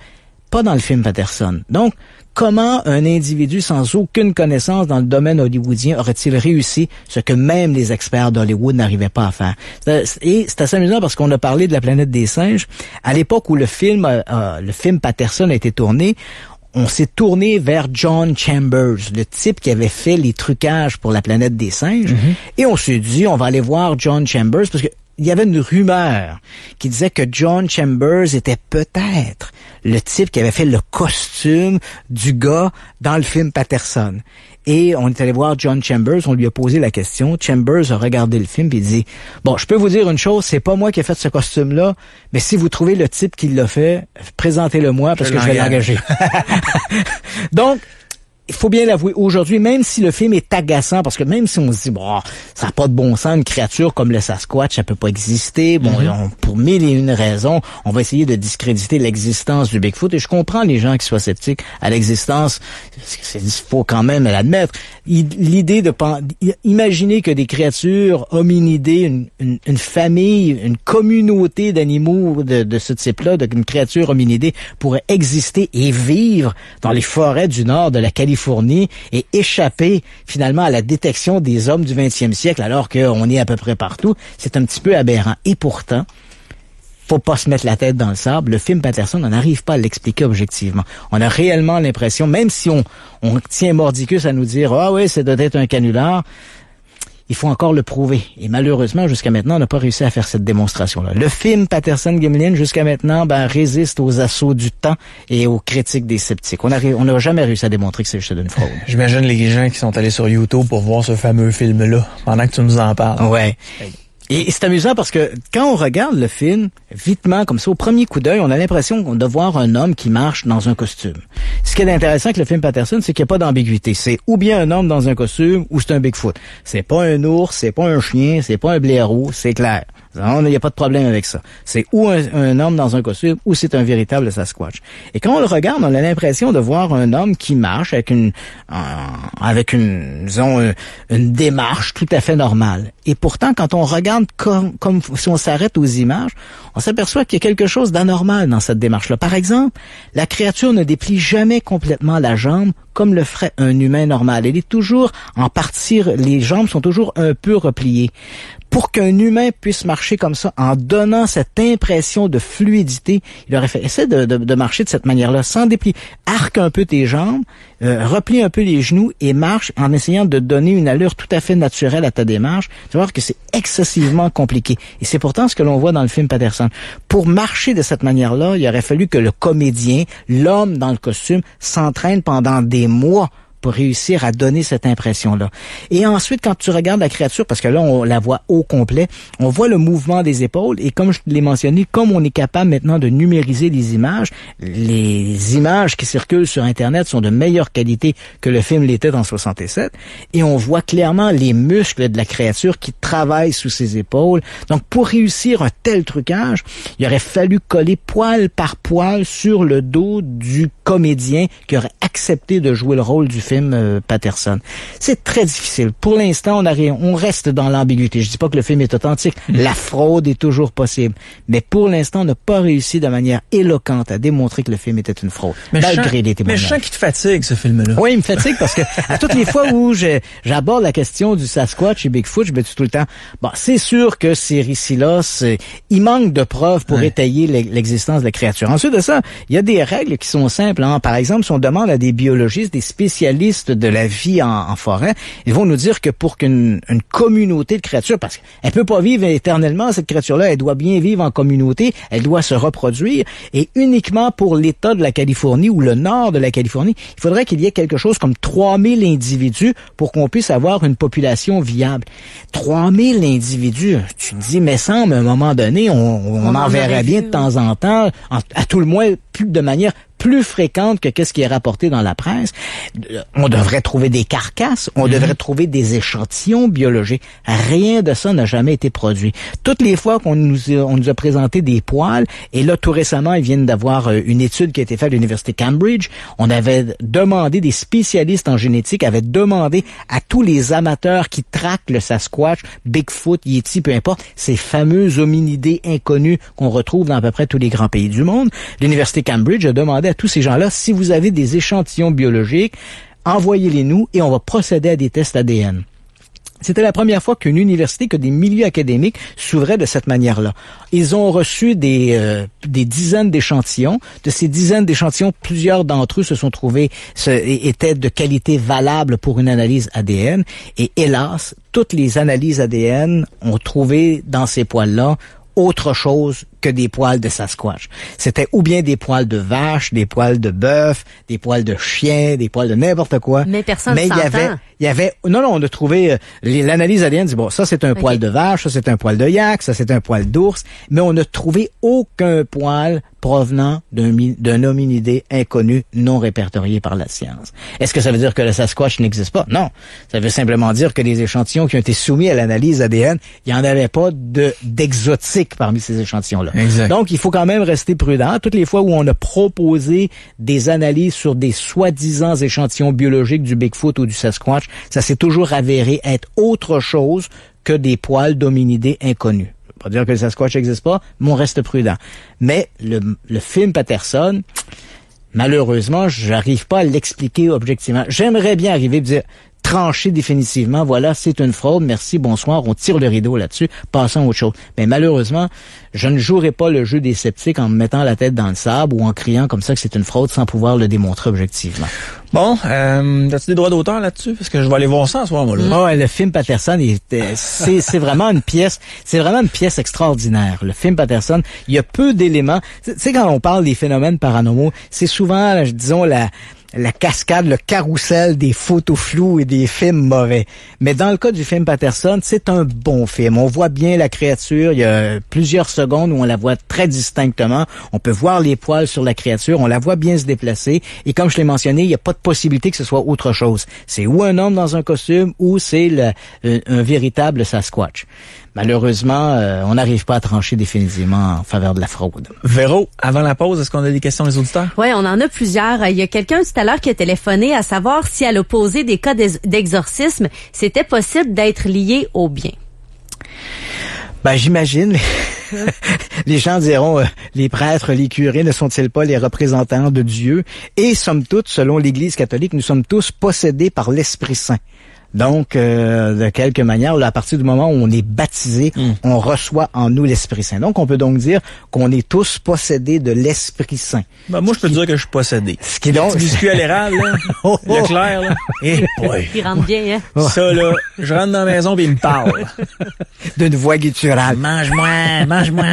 Pas dans le film Patterson. Donc, comment un individu sans aucune connaissance dans le domaine hollywoodien aurait-il réussi ce que même les experts d'Hollywood n'arrivaient pas à faire? Et c'est assez amusant parce qu'on a parlé de La planète des singes. À l'époque où le film Patterson a été tourné, on s'est tourné vers John Chambers, le type qui avait fait les trucages pour La planète des singes. Et on s'est dit, on va aller voir John Chambers parce que il y avait une rumeur qui disait que John Chambers était peut-être le type qui avait fait le costume du gars dans le film Patterson. Et on est allé voir John Chambers, on lui a posé la question. Chambers a regardé le film et il dit « Bon, je peux vous dire une chose, c'est pas moi qui ai fait ce costume-là, mais si vous trouvez le type qui l'a fait, présentez-le-moi parce que je vais l'engager. » Donc, il faut bien l'avouer, aujourd'hui, même si le film est agaçant, parce que même si on se dit, bon, ça n'a pas de bon sens, une créature comme le Sasquatch, ça peut pas exister, bon, pour mille et une raisons, on va essayer de discréditer l'existence du Bigfoot, et je comprends les gens qui soient sceptiques à l'existence, il faut quand même l'admettre. L'idée de imaginer que des créatures hominidées, une famille, une communauté d'animaux de ce type-là, d'une créature hominidée, pourrait exister et vivre dans les forêts du nord de la Californie et échapper finalement à la détection des hommes du 20e siècle alors qu'on est à peu près partout, c'est un petit peu aberrant. Et pourtant, faut pas se mettre la tête dans le sable. Le film Patterson, on n'arrive pas à l'expliquer objectivement. On a réellement l'impression, même si on tient mordicus à nous dire « Ah oui, c'est peut-être un canular », il faut encore le prouver. Et malheureusement, jusqu'à maintenant, on n'a pas réussi à faire cette démonstration-là. Le film Patterson-Gimlin, jusqu'à maintenant, résiste aux assauts du temps et aux critiques des sceptiques. On n'a jamais réussi à démontrer que c'est juste d'une fraude. J'imagine les gens qui sont allés sur YouTube pour voir ce fameux film-là, pendant que tu nous en parles. Ouais. Et c'est amusant parce que quand on regarde le film, vitement, comme ça, au premier coup d'œil, on a l'impression de voir un homme qui marche dans un costume. Ce qui est intéressant avec le film Patterson, c'est qu'il n'y a pas d'ambiguïté. C'est ou bien un homme dans un costume, ou c'est un Bigfoot. C'est pas un ours, c'est pas un chien, c'est pas un blaireau, c'est clair. Il n'y a pas de problème avec ça. C'est ou un homme dans un costume, ou c'est un véritable Sasquatch. Et quand on le regarde, on a l'impression de voir un homme qui marche avec une démarche tout à fait normale. Et pourtant, quand on regarde comme si on s'arrête aux images, on s'aperçoit qu'il y a quelque chose d'anormal dans cette démarche-là. Par exemple, la créature ne déplie jamais complètement la jambe comme le ferait un humain normal. Elle est toujours en partie, les jambes sont toujours un peu repliées. Pour qu'un humain puisse marcher comme ça, en donnant cette impression de fluidité, il aurait fait, essaie de marcher de cette manière-là, sans déplier. Arque un peu tes jambes, replie un peu les genoux et marche en essayant de donner une allure tout à fait naturelle à ta démarche. Tu vas voir que c'est excessivement compliqué. Et c'est pourtant ce que l'on voit dans le film Patterson. Pour marcher de cette manière-là, il aurait fallu que le comédien, l'homme dans le costume, s'entraîne pendant des mois pour réussir à donner cette impression-là. Et ensuite, quand tu regardes la créature, parce que là, on la voit au complet, on voit le mouvement des épaules, et comme je l'ai mentionné, comme on est capable maintenant de numériser les images qui circulent sur Internet sont de meilleure qualité que le film l'était en 67, et on voit clairement les muscles de la créature qui travaillent sous ses épaules. Donc, pour réussir un tel trucage, il aurait fallu coller poil par poil sur le dos du comédien qui aurait accepté de jouer le rôle du film Patterson. C'est très difficile. Pour l'instant, on reste dans l'ambiguïté. Je dis pas que le film est authentique. La fraude est toujours possible. Mais pour l'instant, on n'a pas réussi de manière éloquente à démontrer que le film était une fraude, malgré les témoignages. Mais je sens qu'il te fatigue, ce film-là. Oui, il me fatigue parce que à toutes les fois où j'aborde la question du Sasquatch et Bigfoot, je me dis tout le temps, bon, c'est sûr que ces récits-là, il manque de preuves pour étayer l'existence de la créature. Ensuite de ça, il y a des règles qui sont simples. Hein. Par exemple, si on demande à des biologistes, des spécialistes de la vie en forêt, ils vont nous dire que pour qu'une communauté de créatures, parce qu'elle peut pas vivre éternellement, cette créature-là, elle doit bien vivre en communauté, elle doit se reproduire, et uniquement pour l'État de la Californie ou le nord de la Californie, il faudrait qu'il y ait quelque chose comme 3000 individus pour qu'on puisse avoir une population viable. 3000 individus, tu te dis, mais semble, à un moment donné, on en verrait bien de temps en temps, à tout le moins, de manière plus fréquente que qu'est-ce qui est rapporté dans la presse. On devrait trouver des carcasses, on devrait trouver des échantillons biologiques. Rien de ça n'a jamais été produit. Toutes les fois qu'on nous a présenté des poils, et là tout récemment, ils viennent d'avoir une étude qui a été faite à l'université Cambridge, on avait demandé, des spécialistes en génétique avaient demandé à tous les amateurs qui traquent le Sasquatch, Bigfoot, Yeti, peu importe, ces fameux hominidés inconnus qu'on retrouve dans à peu près tous les grands pays du monde. L'université Cambridge a demandé à tous ces gens-là, si vous avez des échantillons biologiques, envoyez-les nous et on va procéder à des tests ADN. C'était la première fois qu'une université, que des milieux académiques s'ouvraient de cette manière-là. Ils ont reçu des dizaines d'échantillons. De ces dizaines d'échantillons, plusieurs d'entre eux se sont trouvés, étaient de qualité valable pour une analyse ADN. Et hélas, toutes les analyses ADN ont trouvé dans ces poils-là autre chose que des poils de Sasquatch. C'était ou bien des poils de vache, des poils de bœuf, des poils de chien, des poils de n'importe quoi. Mais personne ne s'entend. Non, on a trouvé, l'analyse ADN dit, bon, ça c'est un poil de vache, ça c'est un poil de yak, ça c'est un poil d'ours, mais on n'a trouvé aucun poil provenant d'un hominidé inconnu non répertorié par la science. Est-ce que ça veut dire que le Sasquatch n'existe pas? Non. Ça veut simplement dire que les échantillons qui ont été soumis à l'analyse ADN, il n'y en avait pas d'exotique parmi ces échantillons-là. Exact. Donc, il faut quand même rester prudent. Toutes les fois où on a proposé des analyses sur des soi-disant échantillons biologiques du Bigfoot ou du Sasquatch, ça s'est toujours avéré être autre chose que des poils d'hominidés inconnus. Pas dire que le Sasquatch n'existe pas, mais on reste prudent. Mais le film Patterson, malheureusement, j'arrive pas à l'expliquer objectivement. J'aimerais bien arriver à dire, trancher définitivement, voilà, c'est une fraude, merci, bonsoir, on tire le rideau là-dessus, passons à autre chose. Mais malheureusement, je ne jouerai pas le jeu des sceptiques en me mettant la tête dans le sable ou en criant comme ça que c'est une fraude sans pouvoir le démontrer objectivement. Bon, as-tu des droits d'auteur là-dessus? Parce que je vais aller voir ça en soir, moi, là. Ouais, le film Patterson, c'est vraiment une pièce, extraordinaire. Le film Patterson, il y a peu d'éléments. Tu sais, quand on parle des phénomènes paranormaux, c'est souvent, disons, la cascade, le carrousel des photos floues et des films mauvais. Mais dans le cas du film Patterson, c'est un bon film. On voit bien la créature. Il y a plusieurs secondes où on la voit très distinctement. On peut voir les poils sur la créature. On la voit bien se déplacer. Et comme je l'ai mentionné, il n'y a pas de possibilité que ce soit autre chose. C'est ou un homme dans un costume ou c'est un véritable Sasquatch. Malheureusement, on n'arrive pas à trancher définitivement en faveur de la fraude. Véro, avant la pause, est-ce qu'on a des questions des auditeurs? Oui, on en a plusieurs. Il y a quelqu'un tout à l'heure qui a téléphoné à savoir si à l'opposé des cas d'exorcisme, c'était possible d'être lié au bien. Ben, j'imagine. Les gens diront, les prêtres, les curés ne sont-ils pas les représentants de Dieu? Et somme toute, selon l'Église catholique, nous sommes tous possédés par l'Esprit Saint. Donc, de quelque manière, là, à partir du moment où on est baptisé, on reçoit en nous l'Esprit Saint. Donc, on peut donc dire qu'on est tous possédés de l'Esprit Saint. Ben, moi, je peux dire que je suis possédé. Ce qui donc... Du biscuit à l'érable, là. Leclerc, là. Et boy. Il rentre bien, hein? Ça, là, je rentre dans la maison et il me parle. D'une voix gutturale. Mange-moi, mange-moi.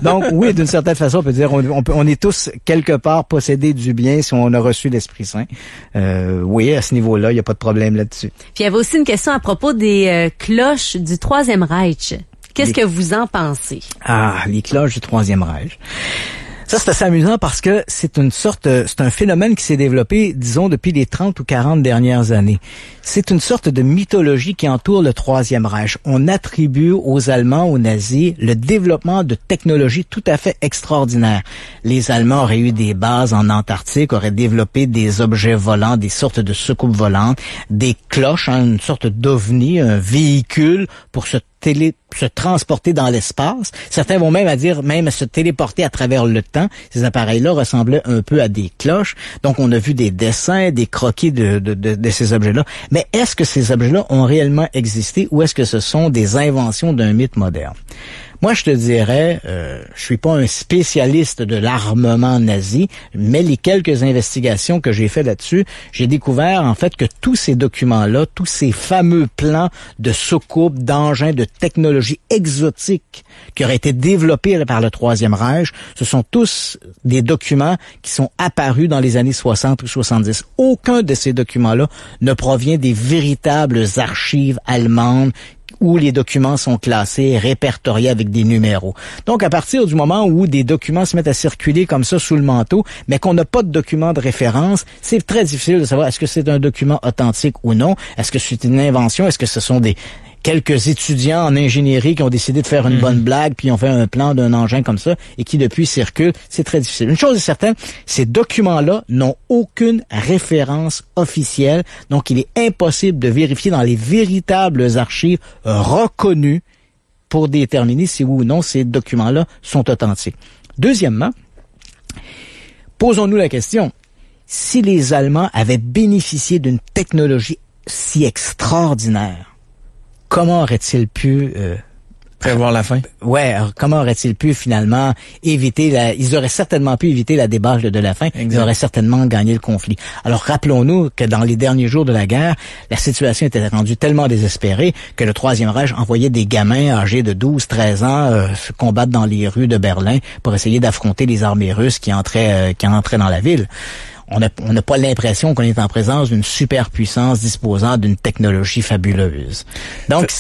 Donc, oui, d'une certaine façon, on peut dire on est tous quelque part possédés du bien si on a reçu l'Esprit Saint. Oui, à ce niveau-là, il n'y a pas de problème là-dessus. Puis il y avait aussi une question à propos des cloches du Troisième Reich. Qu'est-ce que vous en pensez? Ah, les cloches du Troisième Reich. Ça, c'est assez amusant parce que c'est un phénomène qui s'est développé, disons, depuis les 30 ou 40 dernières années. C'est une sorte de mythologie qui entoure le Troisième Reich. On attribue aux Allemands, aux nazis, le développement de technologies tout à fait extraordinaires. Les Allemands auraient eu des bases en Antarctique, auraient développé des objets volants, des sortes de soucoupes volantes, des cloches, une sorte d'ovni, un véhicule pour se transporter dans l'espace. Certains vont même se téléporter à travers le temps. Ces appareils-là ressemblaient un peu à des cloches. Donc, on a vu des dessins, des croquis de ces objets-là. Mais est-ce que ces objets-là ont réellement existé ou est-ce que ce sont des inventions d'un mythe moderne? Moi, je te dirais, je suis pas un spécialiste de l'armement nazi, mais les quelques investigations que j'ai fait là-dessus, j'ai découvert en fait que tous ces documents-là, tous ces fameux plans de soucoupes, d'engins, de technologies exotiques qui auraient été développés par le Troisième Reich, ce sont tous des documents qui sont apparus dans les années 60 ou 70. Aucun de ces documents-là ne provient des véritables archives allemandes où les documents sont classés, répertoriés avec des numéros. Donc, à partir du moment où des documents se mettent à circuler comme ça sous le manteau, mais qu'on n'a pas de document de référence, c'est très difficile de savoir est-ce que c'est un document authentique ou non, est-ce que c'est une invention, est-ce que ce sont quelques étudiants en ingénierie qui ont décidé de faire une bonne blague, puis ont fait un plan d'un engin comme ça, et qui depuis circulent, c'est très difficile. Une chose est certaine, ces documents-là n'ont aucune référence officielle, donc il est impossible de vérifier dans les véritables archives reconnues pour déterminer si oui ou non ces documents-là sont authentiques. Deuxièmement, posons-nous la question, si les Allemands avaient bénéficié d'une technologie si extraordinaire, comment aurait-il pu prévoir la fin? Ouais, comment aurait-il pu finalement éviter ils auraient certainement pu éviter la débâcle de la fin. Exact. Ils auraient certainement gagné le conflit. Alors rappelons-nous que dans les derniers jours de la guerre, la situation était rendue tellement désespérée que le Troisième Reich envoyait des gamins âgés de 12-13 ans se combattre dans les rues de Berlin pour essayer d'affronter les armées russes qui entraient dans la ville. On n'a pas l'impression qu'on est en présence d'une superpuissance disposant d'une technologie fabuleuse. Donc,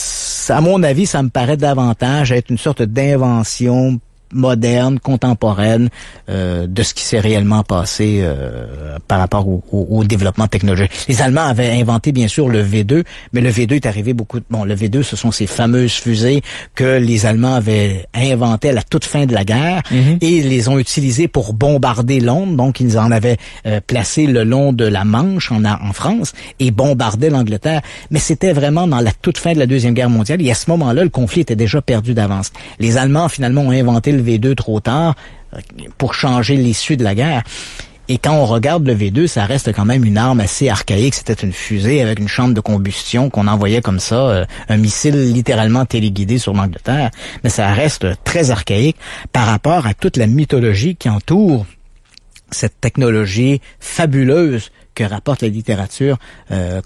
à mon avis, ça me paraît davantage être une sorte d'invention moderne, contemporaine de ce qui s'est réellement passé par rapport au développement technologique. Les Allemands avaient inventé bien sûr le V2, mais le V2 est arrivé le V2, ce sont ces fameuses fusées que les Allemands avaient inventées à la toute fin de la guerre et ils les ont utilisées pour bombarder Londres. Donc ils en avaient placé le long de la Manche en France et bombardaient l'Angleterre. Mais c'était vraiment dans la toute fin de la Deuxième Guerre mondiale et à ce moment-là, le conflit était déjà perdu d'avance. Les Allemands finalement ont inventé le V2 trop tard pour changer l'issue de la guerre. Et quand on regarde le V2, ça reste quand même une arme assez archaïque. C'était une fusée avec une chambre de combustion qu'on envoyait comme ça, un missile littéralement téléguidé sur l'Angleterre. Mais ça reste très archaïque par rapport à toute la mythologie qui entoure cette technologie fabuleuse que rapporte la littérature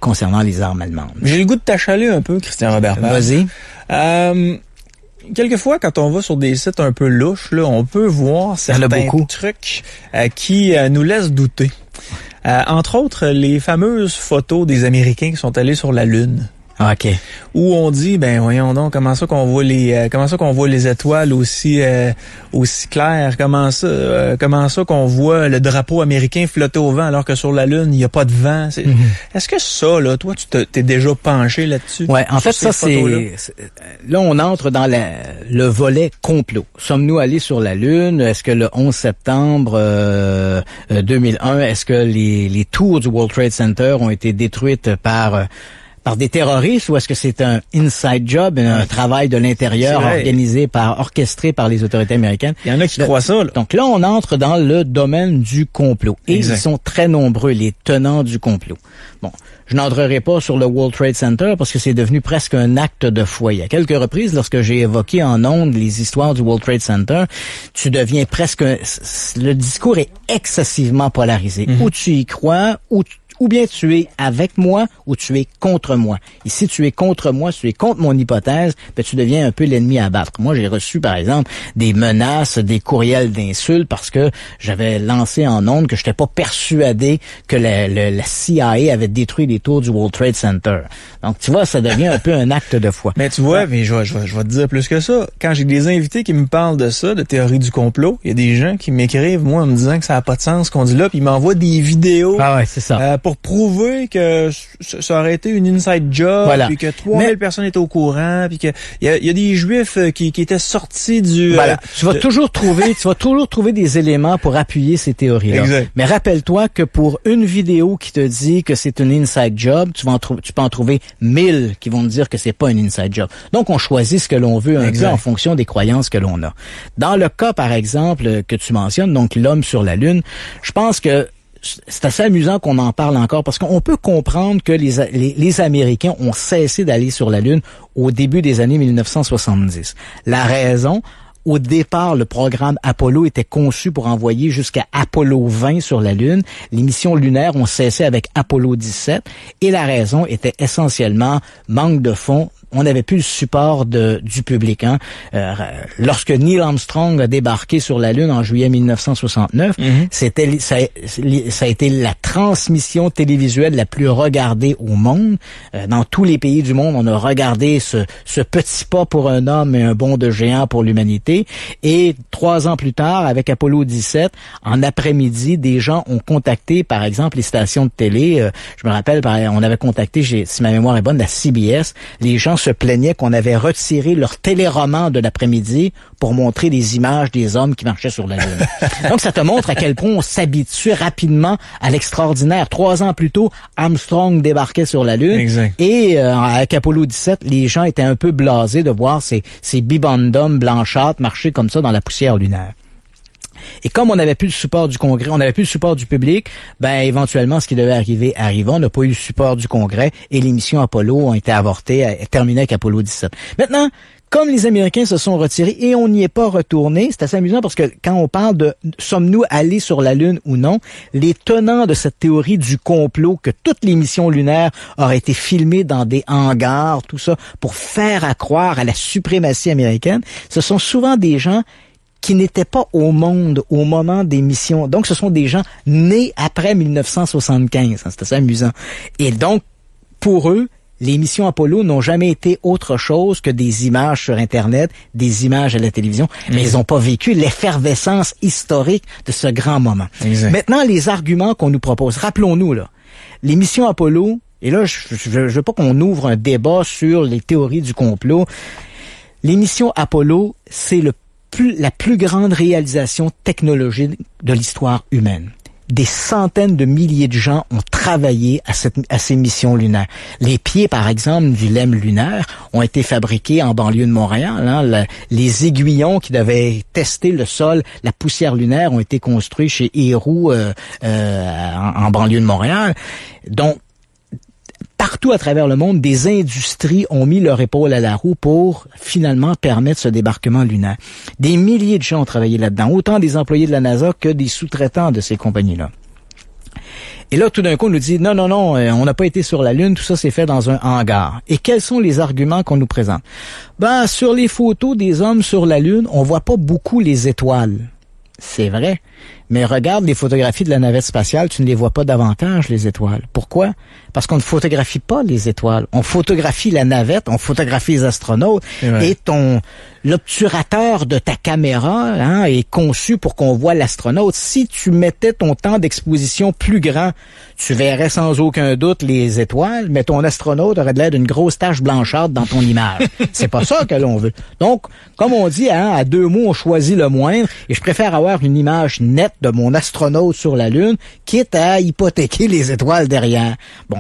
concernant les armes allemandes. J'ai le goût de t'achaler un peu, Christian Robert. Vas-y. Quelquefois, quand on va sur des sites un peu louches, là, on peut voir certains trucs qui nous laissent douter. Entre autres, les fameuses photos des Américains qui sont allés sur la Lune. OK. Où on dit, ben voyons donc, comment ça qu'on voit les étoiles aussi claires, comment ça qu'on voit le drapeau américain flotter au vent alors que sur la Lune, il n'y a pas de vent. Est-ce que ça, là, toi, tu t'es déjà penché là-dessus? Ouais, en fait, ça, là, on entre dans le volet complot. Sommes-nous allés sur la Lune? Est-ce que le 11 septembre 2001, est-ce que les tours du World Trade Center ont été détruites par des terroristes ou est-ce que c'est un inside job, un travail de l'intérieur orchestré par les autorités américaines? Il y en a qui croient ça, là. Donc là, on entre dans le domaine du complot. Et ils sont très nombreux, les tenants du complot. Bon, Je n'entrerai pas sur le World Trade Center parce que c'est devenu presque un acte de foi. Il y a quelques reprises, lorsque j'ai évoqué en ondes les histoires du World Trade Center, tu deviens presque... Le discours est excessivement polarisé. Ou tu y crois, ou bien tu es avec moi ou tu es contre moi. Et si tu es contre moi, si tu es contre mon hypothèse, ben tu deviens un peu l'ennemi à battre. Moi, j'ai reçu, par exemple, des menaces, des courriels d'insultes parce que j'avais lancé en ondes que je n'étais pas persuadé que la CIA avait détruit les tours du World Trade Center. Donc, tu vois, ça devient un peu un acte de foi. Mais tu vois, mais je vais te dire plus que ça. Quand j'ai des invités qui me parlent de ça, de théorie du complot, il y a des gens qui m'écrivent, moi, en me disant que ça n'a pas de sens ce qu'on dit là, puis ils m'envoient des vidéos. Ah ouais, c'est ça. Pour prouver que ça aurait été une inside job, voilà. Puis que 3000 personnes étaient au courant, puis que il y a des Juifs qui étaient sortis du... Voilà. Tu vas toujours trouver des éléments pour appuyer ces théories-là. Exact. Mais rappelle-toi que pour une vidéo qui te dit que c'est une inside job, tu peux en trouver 1000 qui vont te dire que c'est pas une inside job. Donc, on choisit ce que l'on veut un peu en fonction des croyances que l'on a. Dans le cas, par exemple, que tu mentionnes, donc l'homme sur la Lune, je pense que c'est assez amusant qu'on en parle encore parce qu'on peut comprendre que les Américains ont cessé d'aller sur la Lune au début des années 1970. La raison, au départ, le programme Apollo était conçu pour envoyer jusqu'à Apollo 20 sur la Lune. Les missions lunaires ont cessé avec Apollo 17 et la raison était essentiellement manque de fonds. On n'avait plus le support du public. Lorsque Neil Armstrong a débarqué sur la Lune en juillet 1969, ça a été la transmission télévisuelle la plus regardée au monde. Dans tous les pays du monde, on a regardé ce petit pas pour un homme et un bond de géant pour l'humanité. Et 3 ans plus tard, avec Apollo 17, en après-midi, des gens ont contacté, par exemple, les stations de télé. Je me rappelle, on avait contacté, si ma mémoire est bonne, la CBS. Les gens se plaignaient qu'on avait retiré leur téléroman de l'après-midi pour montrer des images des hommes qui marchaient sur la Lune. Donc, ça te montre à quel point on s'habitue rapidement à l'extraordinaire. 3 ans plus tôt, Armstrong débarquait sur la Lune. Exact. Et avec Apollo 17, les gens étaient un peu blasés de voir ces bibendums blanchâtres marcher comme ça dans la poussière lunaire. Et comme on n'avait plus le support du Congrès, on n'avait plus le support du public, éventuellement, ce qui devait arriver arriva. On n'a pas eu le support du Congrès et les missions Apollo ont été avortées, terminées avec Apollo 17. Maintenant, comme les Américains se sont retirés et on n'y est pas retourné, c'est assez amusant parce que quand on parle de sommes-nous allés sur la Lune ou non, les tenants de cette théorie du complot que toutes les missions lunaires auraient été filmées dans des hangars, tout ça, pour faire croire à la suprématie américaine, ce sont souvent des gens qui n'étaient pas au monde au moment des missions. Donc, ce sont des gens nés après 1975. C'est assez amusant. Et donc, pour eux, les missions Apollo n'ont jamais été autre chose que des images sur Internet, des images à la télévision, mais ils n'ont pas vécu l'effervescence historique de ce grand moment. Exact. Maintenant, les arguments qu'on nous propose. Rappelons-nous, là, les missions Apollo, et là, je veux pas qu'on ouvre un débat sur les théories du complot. Les missions Apollo, c'est la plus grande réalisation technologique de l'histoire humaine. Des centaines de milliers de gens ont travaillé à ces missions lunaires. Les pieds, par exemple, du LEM lunaire ont été fabriqués en banlieue de Montréal. Les aiguillons qui devaient tester le sol, la poussière lunaire, ont été construits chez Héroux en banlieue de Montréal. Donc, partout à travers le monde, des industries ont mis leur épaule à la roue pour finalement permettre ce débarquement lunaire. Des milliers de gens ont travaillé là-dedans, autant des employés de la NASA que des sous-traitants de ces compagnies-là. Et là, tout d'un coup, on nous dit, non, on n'a pas été sur la Lune, tout ça s'est fait dans un hangar. Et quels sont les arguments qu'on nous présente? Sur les photos des hommes sur la Lune, on voit pas beaucoup les étoiles. C'est vrai. Mais regarde les photographies de la navette spatiale, tu ne les vois pas davantage, les étoiles. Pourquoi? Parce qu'on ne photographie pas les étoiles. On photographie la navette, on photographie les astronautes. Et l'obturateur de ta caméra est conçu pour qu'on voit l'astronaute. Si tu mettais ton temps d'exposition plus grand, tu verrais sans aucun doute les étoiles, mais ton astronaute aurait l'air d'une grosse tache blanchâtre dans ton image. C'est pas ça que l'on veut. Donc, comme on dit, à 2 mots, on choisit le moindre, et je préfère avoir une image nette de mon astronaute sur la Lune, quitte à hypothéquer les étoiles derrière. Bon,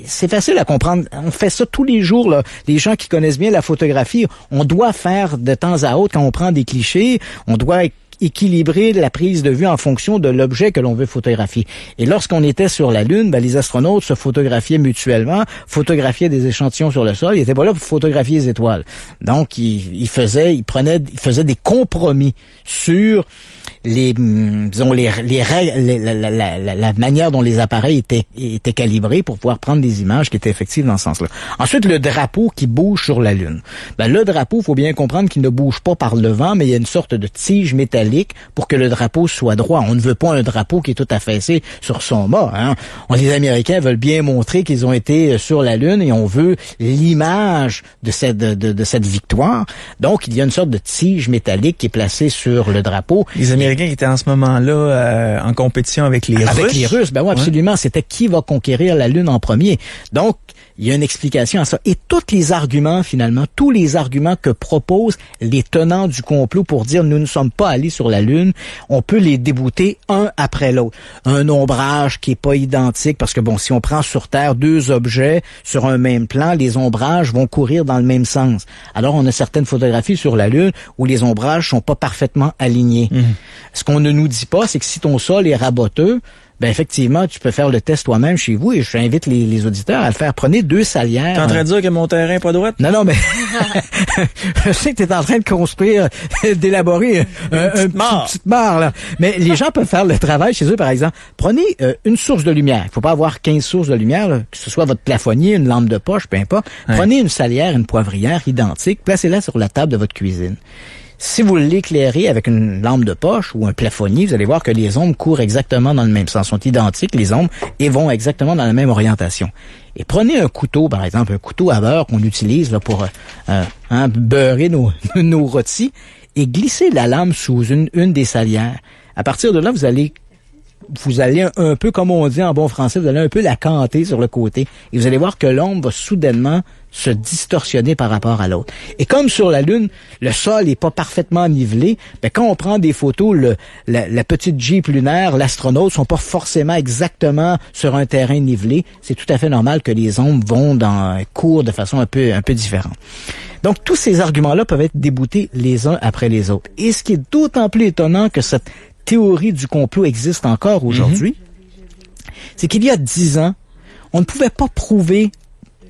c'est facile à comprendre. On fait ça tous les jours, là. Les gens qui connaissent bien la photographie, on doit faire de temps à autre, quand on prend des clichés, on doit équilibrer la prise de vue en fonction de l'objet que l'on veut photographier. Et lorsqu'on était sur la Lune, les astronautes se photographiaient mutuellement, photographiaient des échantillons sur le sol, ils étaient pas là pour photographier les étoiles. Donc, ils faisaient des compromis sur les règles, la manière dont les appareils étaient calibrés pour pouvoir prendre des images qui étaient effectives dans ce sens-là. Ensuite, le drapeau qui bouge sur la Lune. Le drapeau, faut bien comprendre qu'il ne bouge pas par le vent, mais il y a une sorte de tige métallique pour que le drapeau soit droit. On ne veut pas un drapeau qui est tout affaissé sur son mât. Hein. Les Américains veulent bien montrer qu'ils ont été sur la Lune et on veut l'image de cette victoire. Donc, il y a une sorte de tige métallique qui est placée sur le drapeau. Les Américains qui étaient en ce moment-là en compétition avec les Russes. Avec les Russes, oui, absolument. Ouais. C'était qui va conquérir la Lune en premier. Donc, il y a une explication à ça. Et tous les arguments que proposent les tenants du complot pour dire nous ne sommes pas allés sur la Lune, on peut les débouter un après l'autre. Un ombrage qui est pas identique, parce que si on prend sur Terre 2 objets sur un même plan, les ombrages vont courir dans le même sens. Alors, on a certaines photographies sur la Lune où les ombrages sont pas parfaitement alignés. Ce qu'on ne nous dit pas, c'est que si ton sol est raboteux, effectivement, tu peux faire le test toi-même chez vous et j'invite les auditeurs à le faire. Prenez 2 salières. T'es en train de dire que mon terrain est pas droit? Non, mais je sais que t'es en train de construire, d'élaborer une petite barre, là. Mais les gens peuvent faire le travail chez eux, par exemple. Prenez une source de lumière. Il faut pas avoir 15 sources de lumière, là, que ce soit votre plafonnier, une lampe de poche, peu importe. Ouais. Prenez une salière, une poivrière identique, placez-la sur la table de votre cuisine. Si vous l'éclairez avec une lampe de poche ou un plafonnier, vous allez voir que les ombres courent exactement dans le même sens, sont identiques les ombres et vont exactement dans la même orientation. Et prenez un couteau, par exemple, un couteau à beurre qu'on utilise là, pour beurrer nos rôtis et glissez la lame sous une des salières. À partir de là, vous allez un peu, comme on dit en bon français, vous allez un peu la canter sur le côté et vous allez voir que l'ombre va soudainement se distorsionner par rapport à l'autre. Et comme sur la Lune, le sol est pas parfaitement nivelé, quand on prend des photos, la petite Jeep lunaire, l'astronaute sont pas forcément exactement sur un terrain nivelé. C'est tout à fait normal que les ombres courent de façon un peu différente. Donc, tous ces arguments-là peuvent être déboutés les uns après les autres. Et ce qui est d'autant plus étonnant que cette théorie du complot existe encore aujourd'hui, c'est qu'il y a 10 ans, on ne pouvait pas prouver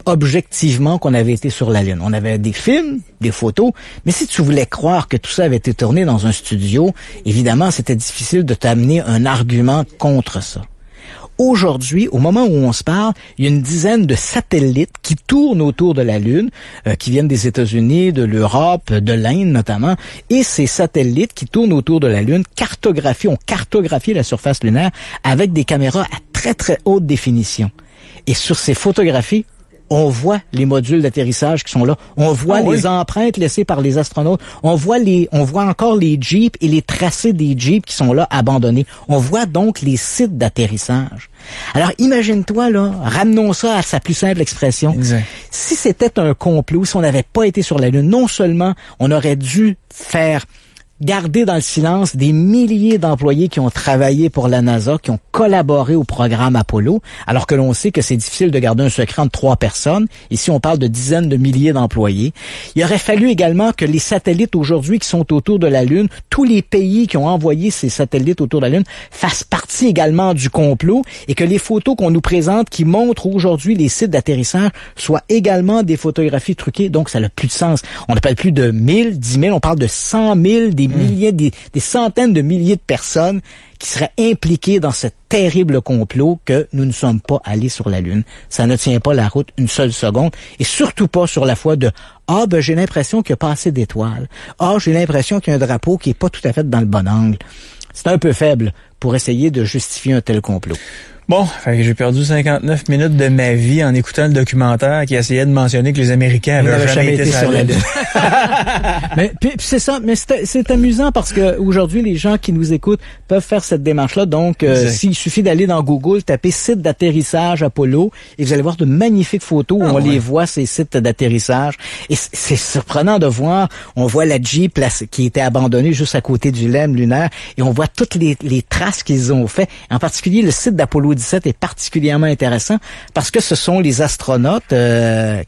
objectivement qu'on avait été sur la Lune. On avait des films, des photos, mais si tu voulais croire que tout ça avait été tourné dans un studio, évidemment, c'était difficile de t'amener un argument contre ça. Aujourd'hui, au moment où on se parle, il y a une dizaine de satellites qui tournent autour de la Lune, qui viennent des États-Unis, de l'Europe, de l'Inde notamment, et ces satellites qui tournent autour de la Lune ont cartographié la surface lunaire avec des caméras à très très haute définition. Et sur ces photographies, on voit les modules d'atterrissage qui sont là. On voit les empreintes laissées par les astronautes. On voit encore les Jeeps et les tracés des Jeeps qui sont là abandonnés. On voit donc les sites d'atterrissage. Alors, imagine-toi, ramenons ça à sa plus simple expression. Exact. Si c'était un complot, si on n'avait pas été sur la Lune, non seulement on aurait dû garder dans le silence des milliers d'employés qui ont travaillé pour la NASA, qui ont collaboré au programme Apollo, alors que l'on sait que c'est difficile de garder un secret entre 3 personnes. Ici, on parle de dizaines de milliers d'employés. Il aurait fallu également que les satellites aujourd'hui qui sont autour de la Lune, tous les pays qui ont envoyé ces satellites autour de la Lune, fassent partie également du complot et que les photos qu'on nous présente qui montrent aujourd'hui les sites d'atterrissage soient également des photographies truquées. Donc, ça n'a plus de sens. On ne parle plus de 1000, 10 000, on parle de 100 000, des milliers, des centaines de milliers de personnes qui seraient impliquées dans ce terrible complot que nous ne sommes pas allés sur la Lune. Ça ne tient pas la route une seule seconde et surtout pas sur la foi de j'ai l'impression qu'il n'y a pas assez d'étoiles. J'ai l'impression qu'il y a un drapeau qui est pas tout à fait dans le bon angle. C'est un peu faible pour essayer de justifier un tel complot. Bon, j'ai perdu 59 minutes de ma vie en écoutant le documentaire qui essayait de mentionner que les Américains avaient jamais été sur la Lune. Mais puis c'est ça, mais c'est amusant parce que aujourd'hui les gens qui nous écoutent peuvent faire cette démarche-là. Donc, s'il suffit d'aller dans Google, taper site d'atterrissage Apollo et vous allez voir de magnifiques photos où on les voit ces sites d'atterrissage. Et c'est surprenant de voir. On voit la Jeep qui était abandonnée juste à côté du LEM lunaire et on voit toutes les traces traces qu'ils ont fait. En particulier, le site d'Apollo 17 est particulièrement intéressant parce que ce sont les astronautes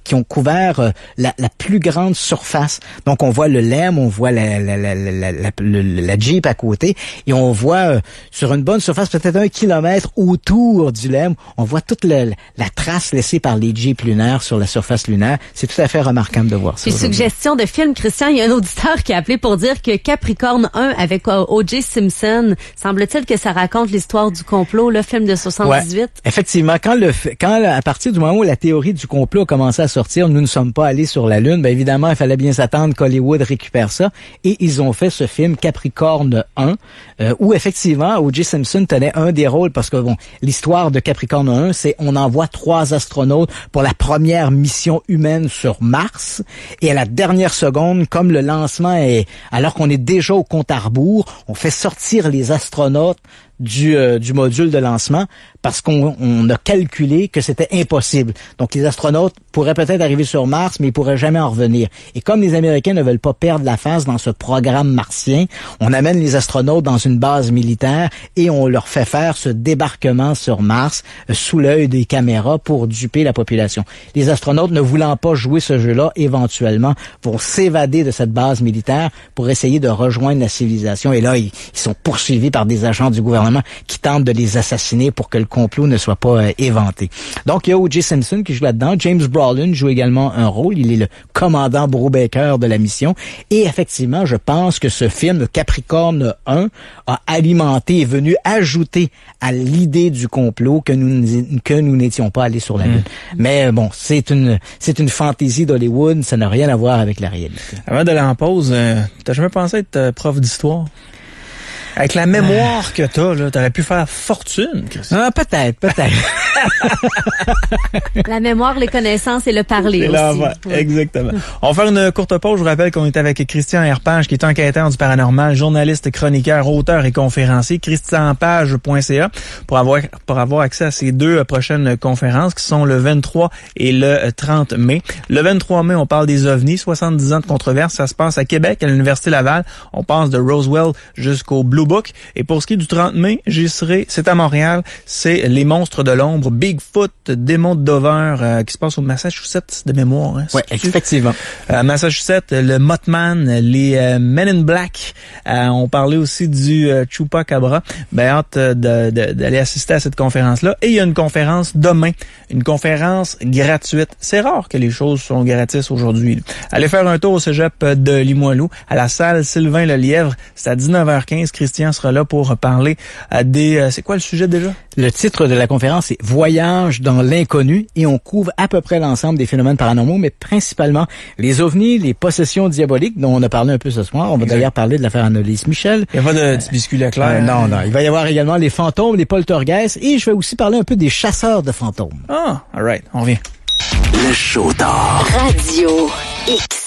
qui ont couvert la plus grande surface. Donc, on voit le LEM, on voit la Jeep à côté, et on voit sur une bonne surface, peut-être 1 kilomètre autour du LEM, on voit toute la trace laissée par les Jeeps lunaires sur la surface lunaire. C'est tout à fait remarquable de voir ça. Puis suggestion de film, Christian, il y a un auditeur qui a appelé pour dire que Capricorne 1 avec O.J. Simpson, semble-t-il que ça raconte l'histoire du complot, le film de 78? Ouais, effectivement, quand à partir du moment où la théorie du complot a commencé à sortir, nous ne sommes pas allés sur la Lune, ben évidemment, il fallait bien s'attendre qu'Hollywood récupère ça, et ils ont fait ce film Capricorne 1, où effectivement, O.J. Simpson tenait un des rôles, parce que bon, l'histoire de Capricorne 1, c'est on envoie 3 astronautes pour la première mission humaine sur Mars, et à la dernière seconde, comme le lancement est, alors qu'on est déjà au compte à rebours, on fait sortir les astronautes du module de lancement parce qu'on a calculé que c'était impossible. Donc, les astronautes pourraient peut-être arriver sur Mars, mais ils pourraient jamais en revenir. Et comme les Américains ne veulent pas perdre la face dans ce programme martien, on amène les astronautes dans une base militaire et on leur fait faire ce débarquement sur Mars sous l'œil des caméras pour duper la population. Les astronautes, ne voulant pas jouer ce jeu-là, éventuellement, vont s'évader de cette base militaire pour essayer de rejoindre la civilisation. Et là, ils sont poursuivis par des agents du gouvernement qui tentent de les assassiner pour que le complot ne soit pas éventé. Donc, il y a O.J. Simpson qui joue là-dedans. James Brolin joue également un rôle. Il est le commandant Brubaker de la mission. Et effectivement, je pense que ce film, Capricorne 1, a alimenté, est venu ajouter à l'idée du complot que nous n'étions pas allés sur la Lune. Mais bon, c'est une fantaisie d'Hollywood. Ça n'a rien à voir avec la réalité. Avant d'aller en pause, t'as jamais pensé être prof d'histoire? Avec la mémoire que t'as, là, t'aurais pu faire fortune, Christian. Ah, peut-être. La mémoire, les connaissances et le parler c'est aussi. Là, ouais, exactement. On va faire une courte pause. Je vous rappelle qu'on est avec Christian Herpage, qui est enquêteur du paranormal, journaliste, chroniqueur, auteur et conférencier. christianpage.ca pour avoir accès à ces 2 prochaines conférences qui sont le 23 et le 30 mai. Le 23 mai, on parle des ovnis, 70 ans de controverse. Ça se passe à Québec, à l'Université Laval. On passe de Roswell jusqu'au Blue Book. Et pour ce qui est du 30 mai, c'est à Montréal, c'est les monstres de l'ombre, Bigfoot, démon de Dover, qui se passe au Massachusetts de mémoire. Hein, oui, effectivement. Massachusetts, le Mothman, les Men in Black. On parlait aussi du Chupacabra. Ben, hâte d'aller assister à cette conférence-là. Et il y a une conférence demain, une conférence gratuite. C'est rare que les choses sont gratuites aujourd'hui. Allez faire un tour au cégep de Limoilou, à la salle Sylvain Lelièvre. C'est à 19h15. Christian sera là pour parler des... c'est quoi le sujet déjà? Le titre de la conférence est « Voyage dans l'inconnu » et on couvre à peu près l'ensemble des phénomènes paranormaux, mais principalement les ovnis, les possessions diaboliques, dont on a parlé un peu ce soir. On va d'ailleurs parler de l'affaire Annelise Michel. Il n'y a pas de biscuit Leclerc. Non. Il va y avoir également les fantômes, les poltergeists, et je vais aussi parler un peu des chasseurs de fantômes. Ah, all right. On revient. Le Show d'or. Radio X.